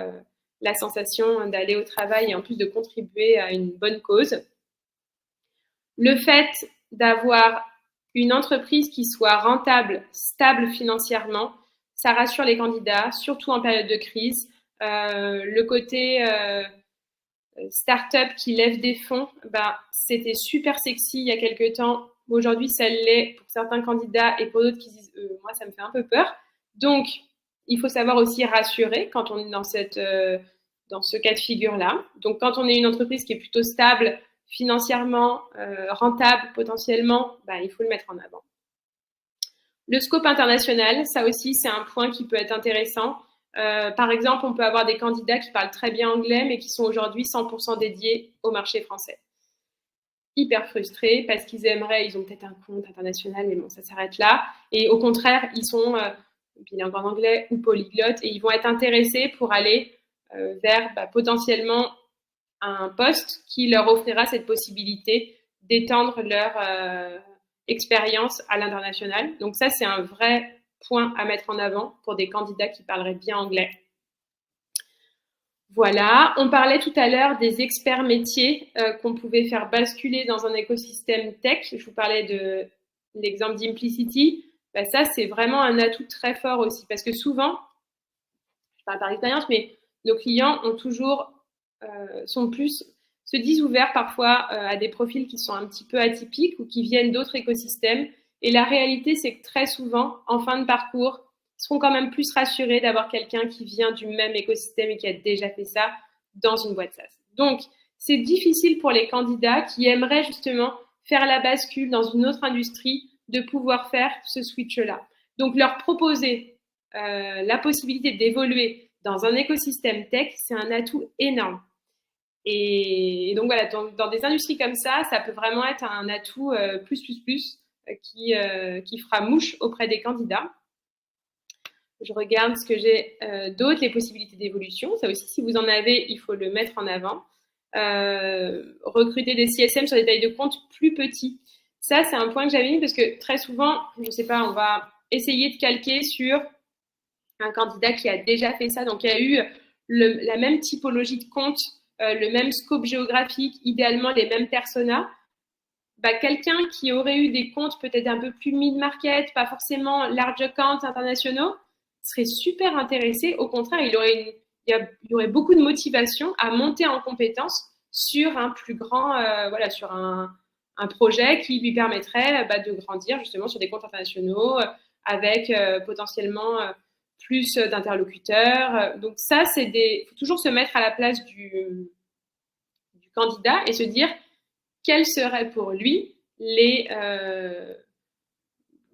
[SPEAKER 2] la sensation d'aller au travail et en plus de contribuer à une bonne cause. Le fait d'avoir une entreprise qui soit rentable, stable financièrement, ça rassure les candidats, surtout en période de crise. Le côté start-up qui lève des fonds, ben, c'était super sexy il y a quelques temps. Aujourd'hui, ça l'est pour certains candidats et pour d'autres qui disent moi, ça me fait un peu peur. Donc, il faut savoir aussi rassurer quand on est dans ce cas de figure-là. Donc, quand on est une entreprise qui est plutôt stable financièrement, rentable potentiellement, ben, il faut le mettre en avant. Le scope international, ça aussi, c'est un point qui peut être intéressant. Par exemple, on peut avoir des candidats qui parlent très bien anglais, mais qui sont aujourd'hui 100% dédiés au marché français. Hyper frustrés parce qu'ils ils ont peut-être un compte international, mais bon, ça s'arrête là. Et au contraire, ils sont bilingues en anglais ou polyglottes et ils vont être intéressés pour aller vers potentiellement un poste qui leur offrira cette possibilité d'étendre leur expérience à l'international. Donc ça, c'est un vrai point à mettre en avant pour des candidats qui parleraient bien anglais. Voilà, on parlait tout à l'heure des experts métiers qu'on pouvait faire basculer dans un écosystème tech. Je vous parlais de l'exemple d'Implicity. Ben ça, c'est vraiment un atout très fort aussi parce que souvent, je parle par expérience, mais nos clients ont toujours se disent ouverts parfois à des profils qui sont un petit peu atypiques ou qui viennent d'autres écosystèmes. Et la réalité, c'est que très souvent, en fin de parcours, ils seront quand même plus rassurés d'avoir quelqu'un qui vient du même écosystème et qui a déjà fait ça dans une boîte SaaS. Donc, c'est difficile pour les candidats qui aimeraient justement faire la bascule dans une autre industrie de pouvoir faire ce switch-là. Donc, leur proposer la possibilité d'évoluer dans un écosystème tech, c'est un atout énorme. Et donc voilà, dans des industries comme ça peut vraiment être un atout qui fera mouche auprès des candidats. Je regarde ce que j'ai d'autres, les possibilités d'évolution. Ça aussi, si vous en avez, il faut le mettre en avant. Recruter des CSM sur des tailles de compte plus petits. Ça, c'est un point que j'avais mis parce que très souvent, je ne sais pas, on va essayer de calquer sur un candidat qui a déjà fait ça, donc qui a eu la même typologie de compte, le même scope géographique, idéalement les mêmes personas. Quelqu'un qui aurait eu des comptes peut-être un peu plus mid-market, pas forcément large accounts internationaux, serait super intéressé. Au contraire, il y aurait beaucoup de motivation à monter en compétence sur un plus grand, sur un projet qui lui permettrait de grandir justement sur des comptes internationaux avec potentiellement plus d'interlocuteurs. Donc ça, faut toujours se mettre à la place du candidat et se dire quel serait pour lui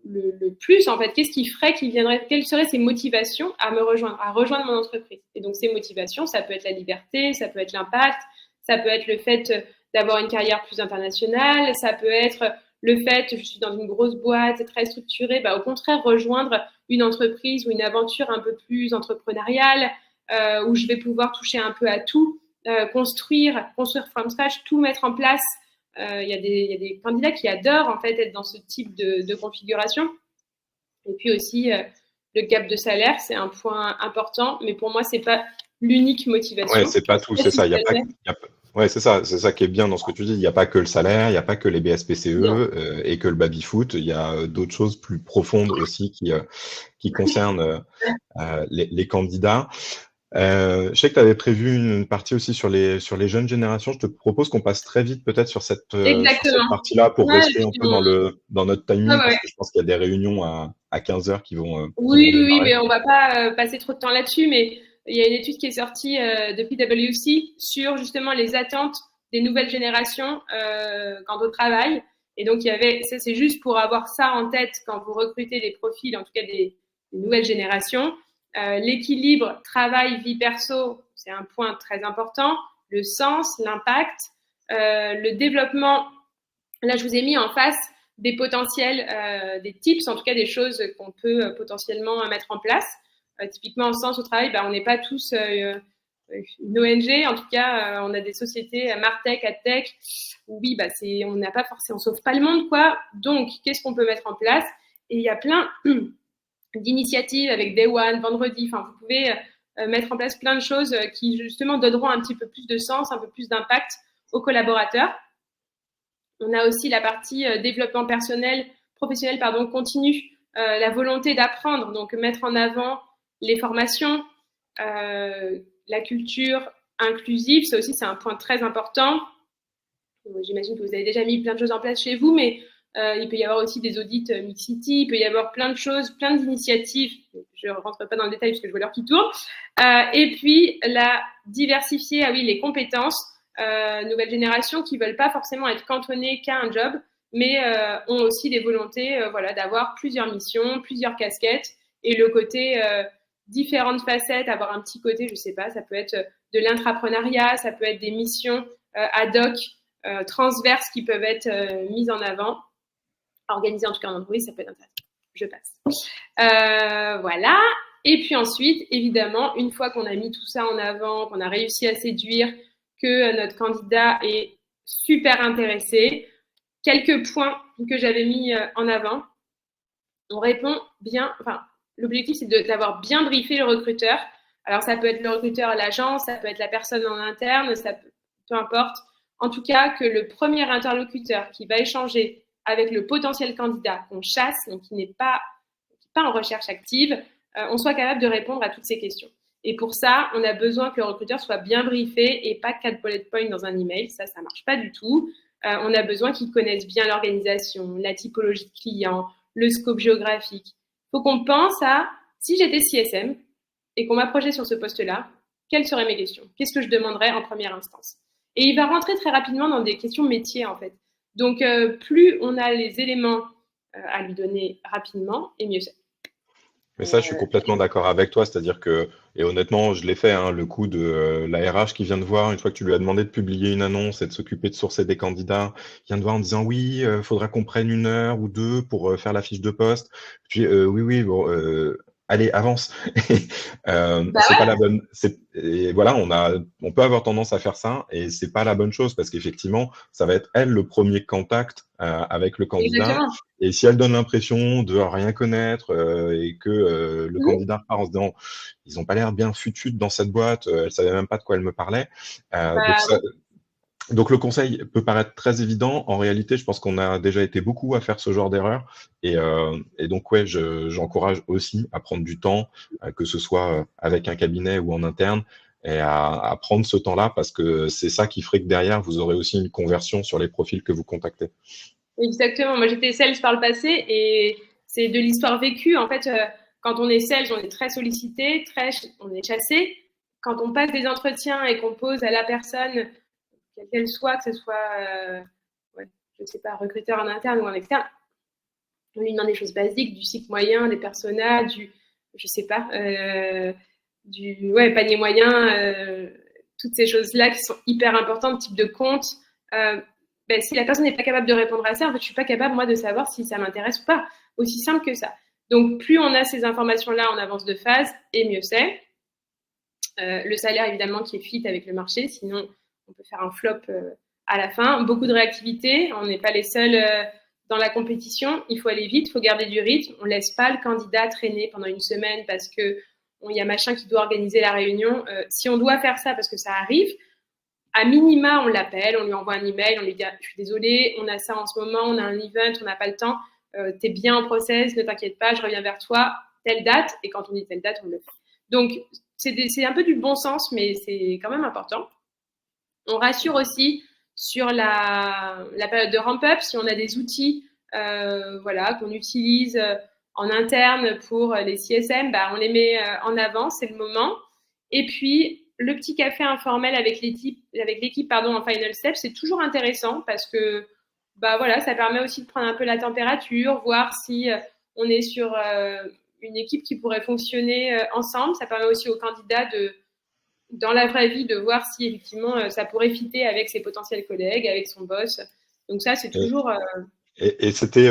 [SPEAKER 2] le plus, en fait, qu'est-ce qui ferait qu'il viendrait, quelles seraient ses motivations à rejoindre mon entreprise. Et donc, ces motivations, ça peut être la liberté, ça peut être l'impact, ça peut être le fait d'avoir une carrière plus internationale, ça peut être le fait, je suis dans une grosse boîte très structurée, au contraire, rejoindre une entreprise ou une aventure un peu plus entrepreneuriale, où je vais pouvoir toucher un peu à tout, construire from scratch, tout mettre en place. Il y a des candidats qui adorent en fait être dans ce type de configuration. Et puis aussi, le gap de salaire, c'est un point important, mais pour moi, c'est pas l'unique motivation.
[SPEAKER 1] Ouais, c'est pas tout, c'est ça. Ouais, c'est ça qui est bien dans ce que tu dis. Il n'y a pas que le salaire, il n'y a pas que les BSPCE et que le baby-foot. Il y a d'autres choses plus profondes aussi qui concernent les candidats. Je sais que tu avais prévu une partie aussi sur les jeunes générations. Je te propose qu'on passe très vite peut-être sur cette partie-là pour rester un peu dans notre timing, parce que je pense qu'il y a des réunions à 15h qui vont
[SPEAKER 2] Oui, mais on va pas passer trop de temps là-dessus, mais il y a une étude qui est sortie de PwC sur justement les attentes des nouvelles générations quant au travail. Et donc, c'est juste pour avoir ça en tête quand vous recrutez des profils, en tout cas des nouvelles générations. L'équilibre travail-vie perso, c'est un point très important. Le sens, l'impact, le développement. Là, je vous ai mis en face des potentiels, des tips, en tout cas des choses qu'on peut potentiellement mettre en place. Typiquement, en sens au travail, on n'est pas tous une ONG, en tout cas, on a des sociétés Martech, AdTech, où oui, on n'a pas forcément, on sauve pas le monde, quoi. Donc, qu'est-ce qu'on peut mettre en place? Et il y a plein d'initiatives avec Day One, Vendredi. Enfin, vous pouvez mettre en place plein de choses qui justement donneront un petit peu plus de sens, un peu plus d'impact aux collaborateurs. On a aussi la partie développement professionnel continu, la volonté d'apprendre, donc mettre en avant les formations, la culture inclusive, ça aussi c'est un point très important. J'imagine que vous avez déjà mis plein de choses en place chez vous, mais il peut y avoir aussi des audits Mixity, il peut y avoir plein de choses, plein d'initiatives. Je ne rentre pas dans le détail parce que je vois l'heure qui tourne. Et puis, diversifier, les compétences. Nouvelles générations qui ne veulent pas forcément être cantonnées qu'à un job, mais ont aussi des volontés d'avoir plusieurs missions, plusieurs casquettes, et le côté différentes facettes, avoir un petit côté, je ne sais pas, ça peut être de l'intrapreneuriat, ça peut être des missions ad hoc, transverses qui peuvent être mises en avant, organisées en tout cas en entreprise, ça peut être intéressant. Je passe. Voilà. Et puis ensuite, évidemment, une fois qu'on a mis tout ça en avant, qu'on a réussi à séduire, que notre candidat est super intéressé, quelques points que j'avais mis en avant. On répond bien, l'objectif c'est d'avoir bien briefé le recruteur. Alors ça peut être le recruteur à l'agence, ça peut être la personne en interne, peu importe. En tout cas, que le premier interlocuteur qui va échanger avec le potentiel candidat qu'on chasse, donc qui n'est pas en recherche active, on soit capable de répondre à toutes ces questions. Et pour ça, on a besoin que le recruteur soit bien briefé et pas 4 bullet points dans un email. Ça marche pas du tout. On a besoin qu'il connaisse bien l'organisation, la typologie de clients, le scope géographique. Il faut qu'on pense à, si j'étais CSM et qu'on m'approchait sur ce poste-là, quelles seraient mes questions? Qu'est-ce que je demanderais en première instance? Et il va rentrer très rapidement dans des questions métiers, en fait. Donc, plus on a les éléments à lui donner rapidement, et mieux c'est.
[SPEAKER 1] Mais ça, je suis complètement d'accord avec toi, c'est-à-dire que, et honnêtement, je l'ai fait, le coup de la RH qui vient de voir, une fois que tu lui as demandé de publier une annonce et de s'occuper de sourcer des candidats, qui vient de voir en disant oui, faudra qu'on prenne 1 heure ou 2 pour faire la fiche de poste. Puis oui, bon, allez, avance. C'est pas la bonne. Et voilà, on peut avoir tendance à faire ça, et c'est pas la bonne chose parce qu'effectivement, ça va être elle le premier contact avec le candidat.
[SPEAKER 2] Exactement.
[SPEAKER 1] Et si elle donne l'impression de rien connaître et que le candidat part en se disant ils n'ont pas l'air bien fut dans cette boîte, elle savait même pas de quoi elle me parlait. Donc le conseil peut paraître très évident. En réalité, je pense qu'on a déjà été beaucoup à faire ce genre d'erreur. Et donc ouais, j'encourage aussi à prendre du temps, que ce soit avec un cabinet ou en interne, et à prendre ce temps-là parce que c'est ça qui ferait que derrière, vous aurez aussi une conversion sur les profils que vous contactez.
[SPEAKER 2] Exactement. Moi, j'étais sales par le passé et c'est de l'histoire vécue. En fait, quand on est sales, on est très sollicité, on est chassé. Quand on passe des entretiens et qu'on pose à la personne, quelle qu'elle soit, que ce soit, je ne sais pas, recruteur en interne ou en externe, on lui demande des choses basiques, du cycle moyen, des personas, je sais pas, panier moyen, toutes ces choses-là qui sont hyper importantes, type de compte. Si la personne n'est pas capable de répondre à ça, en fait, je suis pas capable, moi, de savoir si ça m'intéresse ou pas. Aussi simple que ça. Donc, plus on a ces informations-là en avance de phase, et mieux c'est. Le salaire, évidemment, qui est fit avec le marché, sinon, on peut faire un flop à la fin. Beaucoup de réactivité, on n'est pas les seuls dans la compétition. Il faut aller vite, il faut garder du rythme. On ne laisse pas le candidat traîner pendant une semaine parce que il y a machin qui doit organiser la réunion. Si on doit faire ça parce que ça arrive, à minima, on l'appelle, on lui envoie un email, on lui dit « Je suis désolée, on a ça en ce moment, on a un event, on n'a pas le temps, t'es bien en process, ne t'inquiète pas, je reviens vers toi, telle date. » Et quand on dit telle date, on le fait. Donc, c'est un peu du bon sens, mais c'est quand même important. On rassure aussi sur la période de ramp-up, si on a des outils qu'on utilise en interne pour les CSM, on les met en avant, c'est le moment. Et puis, le petit café informel avec l'équipe pardon, en final step, c'est toujours intéressant parce que bah voilà, ça permet aussi de prendre un peu la température, voir si on est sur une équipe qui pourrait fonctionner ensemble. Ça permet aussi aux candidats dans la vraie vie, de voir si effectivement ça pourrait fitter avec ses potentiels collègues, avec son boss. Donc ça, c'est toujours.
[SPEAKER 1] Et c'était,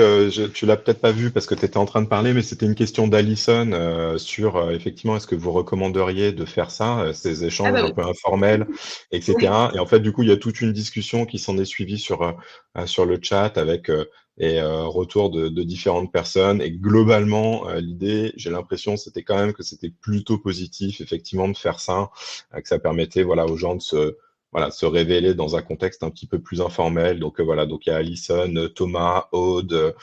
[SPEAKER 1] tu l'as peut-être pas vu parce que tu étais en train de parler, mais c'était une question d'Alison sur effectivement, est-ce que vous recommanderiez de faire ça, ces
[SPEAKER 2] Ah bah
[SPEAKER 1] échanges un
[SPEAKER 2] oui.
[SPEAKER 1] peu informels,
[SPEAKER 2] Oui.
[SPEAKER 1] etc. Et en fait, du coup, il y a toute une discussion qui s'en est suivie sur le chat avec les retours de différentes personnes. Et globalement, l'idée, j'ai l'impression, c'était quand même que c'était plutôt positif, effectivement, de faire ça, que ça permettait, voilà, aux gens de se révéler dans un contexte un petit peu plus informel. Donc voilà, donc il y a Alison, Thomas, Aude,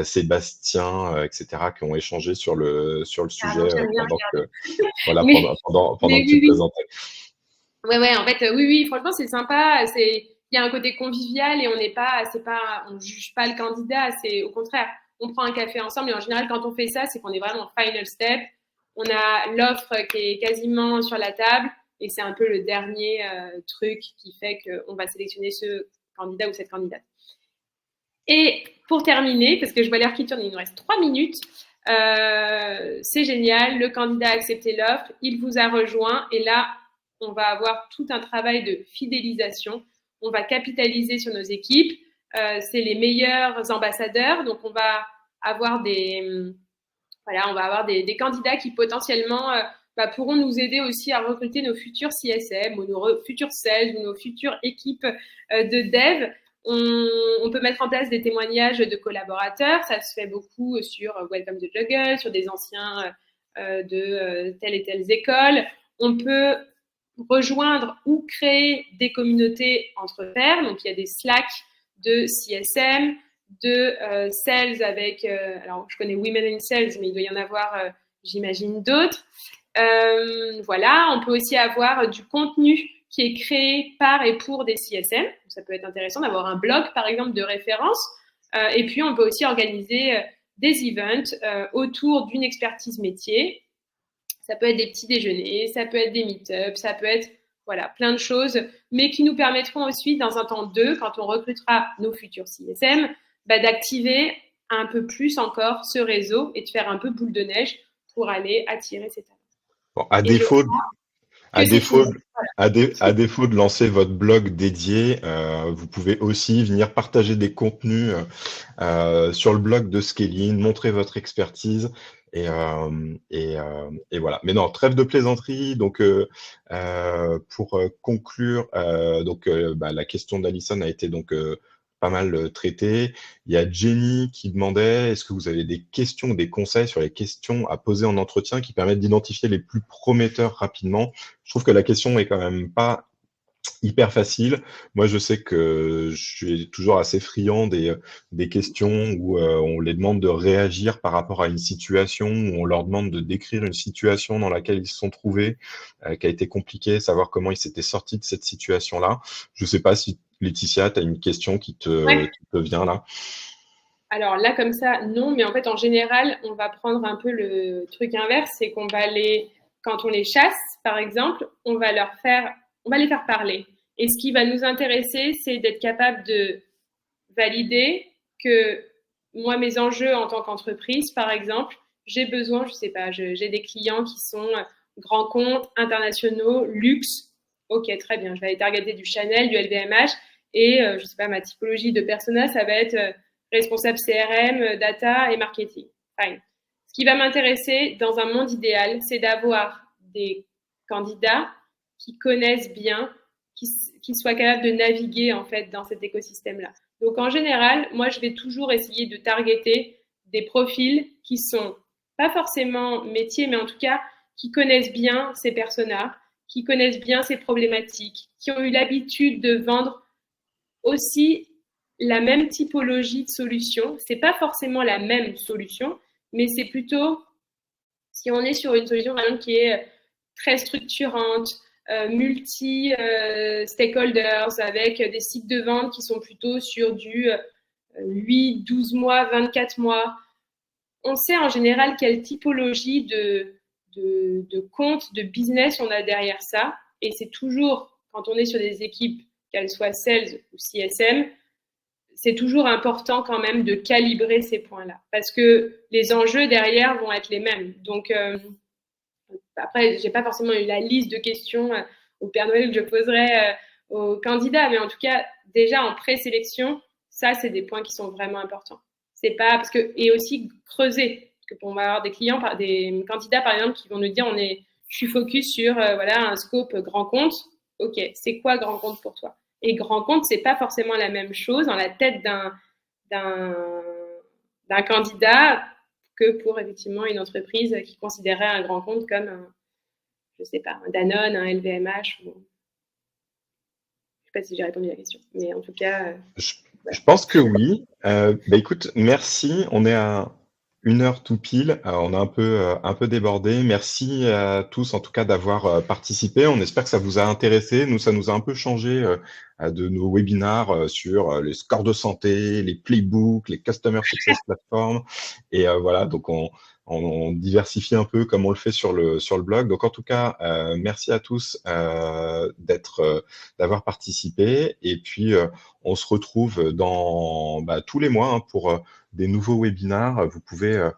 [SPEAKER 1] Sébastien, etc. qui ont échangé sur le
[SPEAKER 2] Carrément,
[SPEAKER 1] sujet
[SPEAKER 2] j'aime bien
[SPEAKER 1] pendant que
[SPEAKER 2] regarder.
[SPEAKER 1] voilà
[SPEAKER 2] Mais,
[SPEAKER 1] pendant
[SPEAKER 2] mais
[SPEAKER 1] que tu
[SPEAKER 2] oui,
[SPEAKER 1] te
[SPEAKER 2] oui.
[SPEAKER 1] présentais.
[SPEAKER 2] Ouais, ouais, en fait, oui, oui, franchement, c'est sympa. Il y a un côté convivial et on juge pas le candidat. C'est au contraire, on prend un café ensemble et en général, quand on fait ça, c'est qu'on est vraiment en final step. On a l'offre qui est quasiment sur la table et c'est un peu le dernier truc qui fait qu'on va sélectionner ce candidat ou cette candidate. Et pour terminer, parce que je vois l'heure qui tourne, il nous reste 3 minutes. C'est génial, le candidat a accepté l'offre, il vous a rejoint et là, on va avoir tout un travail de fidélisation. On va capitaliser sur nos équipes. C'est les meilleurs ambassadeurs, donc on va avoir des candidats qui potentiellement pourront nous aider aussi à recruter nos futurs CSM ou nos futurs sales ou nos futures équipes de dev. On peut mettre en place des témoignages de collaborateurs. Ça se fait beaucoup sur Welcome to Juggle, sur des anciens de telle et telle école. On peut rejoindre ou créer des communautés entre pairs. Donc, il y a des Slack de CSM, de sales avec, alors je connais Women in Sales, mais il doit y en avoir, j'imagine, d'autres. Voilà, on peut aussi avoir du contenu qui est créé par et pour des CSM. Ça peut être intéressant d'avoir un blog, par exemple, de référence. Et puis, on peut aussi organiser des events autour d'une expertise métier. Ça peut être des petits déjeuners, ça peut être des meet-ups, ça peut être voilà, plein de choses, mais qui nous permettront aussi, dans un temps 2, quand on recrutera nos futurs CSM, d'activer un peu plus encore ce réseau et de faire un peu boule de neige pour aller attirer ces talents.
[SPEAKER 1] Bon,
[SPEAKER 2] Et je crois
[SPEAKER 1] à
[SPEAKER 2] que c'est
[SPEAKER 1] défaut,
[SPEAKER 2] fini.
[SPEAKER 1] à défaut de lancer votre blog dédié, vous pouvez aussi venir partager des contenus sur le blog de Scaling, montrer votre expertise et voilà. Mais non, trêve de plaisanterie. Donc, pour conclure, la question d'Alison a été donc pas mal traitée. Il y a Jenny qui demandait est-ce que vous avez des questions, des conseils sur les questions à poser en entretien qui permettent d'identifier les plus prometteurs rapidement. Je trouve que la question est quand même pas hyper facile. Moi, je sais que je suis toujours assez friand des questions où on les demande de réagir par rapport à une situation, où on leur demande de décrire une situation dans laquelle ils se sont trouvés, qui a été compliquée, savoir comment ils s'étaient sortis de cette situation-là. Je sais pas si Laetitia, tu as une question qui
[SPEAKER 2] Ouais.
[SPEAKER 1] te vient là.
[SPEAKER 2] Alors là, comme ça, non, mais en fait, en général, on va prendre un peu le truc inverse, c'est qu'on va quand on les chasse, par exemple, on va les faire parler. Et ce qui va nous intéresser, c'est d'être capable de valider que moi, mes enjeux en tant qu'entreprise, par exemple, j'ai besoin, je sais pas, j'ai des clients qui sont grands comptes, internationaux, luxe. Ok, très bien, je vais aller targeter du Chanel, du LVMH, et je sais pas, ma typologie de persona, ça va être responsable CRM, data et marketing. Fine. Ce qui va m'intéresser dans un monde idéal, c'est d'avoir des candidats qui connaissent bien, qui soient capables de naviguer en fait dans cet écosystème-là. Donc en général, moi je vais toujours essayer de targeter des profils qui sont pas forcément métiers, mais en tout cas qui connaissent bien ces personas, qui connaissent bien ces problématiques, qui ont eu l'habitude de vendre aussi la même typologie de solution. C'est pas forcément la même solution, mais c'est plutôt si on est sur une solution par exemple, qui est très structurante, multi-stakeholders, avec des cycles de vente qui sont plutôt sur du 8, 12 mois, 24 mois. On sait en général quelle typologie de compte, de business on a derrière ça. et c'est toujours, quand on est sur des équipes, qu'elles soient sales ou CSM, c'est toujours important quand même de calibrer ces points-là, parce que les enjeux derrière vont être les mêmes. Donc, après, j'ai pas forcément eu la liste de questions au Père Noël que je poserais aux candidats, mais en tout cas, déjà en présélection, ça, c'est des points qui sont vraiment importants. C'est pas parce que, et aussi creuser, parce qu'on va avoir des clients, des candidats par exemple, qui vont nous dire je suis focus sur voilà un scope grand compte. Ok, c'est quoi grand compte pour toi? Et grand compte, c'est pas forcément la même chose dans la tête d'un candidat que pour effectivement une entreprise qui considérait un grand compte comme je sais pas, un Danone, un LVMH. Je sais pas si j'ai répondu à la question, mais en tout cas.
[SPEAKER 1] Je pense que oui. Écoute, merci. On est à 1 heure tout pile. On a un peu débordé. Merci à tous, en tout cas, d'avoir participé. On espère que ça vous a intéressé. Nous, ça nous a un peu changé de nos webinars sur les scores de santé, les playbooks, les Customer Success Platform. Et voilà, donc on diversifie un peu comme on le fait sur le blog. Donc, en tout cas, merci à tous d'avoir participé. Et puis, on se retrouve dans tous les mois pour des nouveaux webinars. Vous pouvez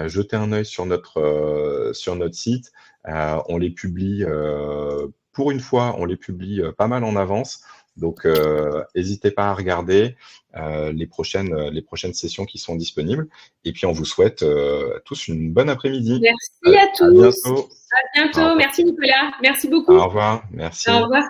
[SPEAKER 1] jeter un œil sur notre site. On les publie, pour une fois, on les publie pas mal en avance. Donc, n'hésitez pas à regarder les prochaines sessions qui sont disponibles. Et puis, on vous souhaite à tous une bonne après-midi.
[SPEAKER 2] Merci à tous.
[SPEAKER 1] À bientôt.
[SPEAKER 2] À bientôt. Merci Nicolas. Merci beaucoup.
[SPEAKER 1] Au revoir. Merci.
[SPEAKER 2] Au revoir.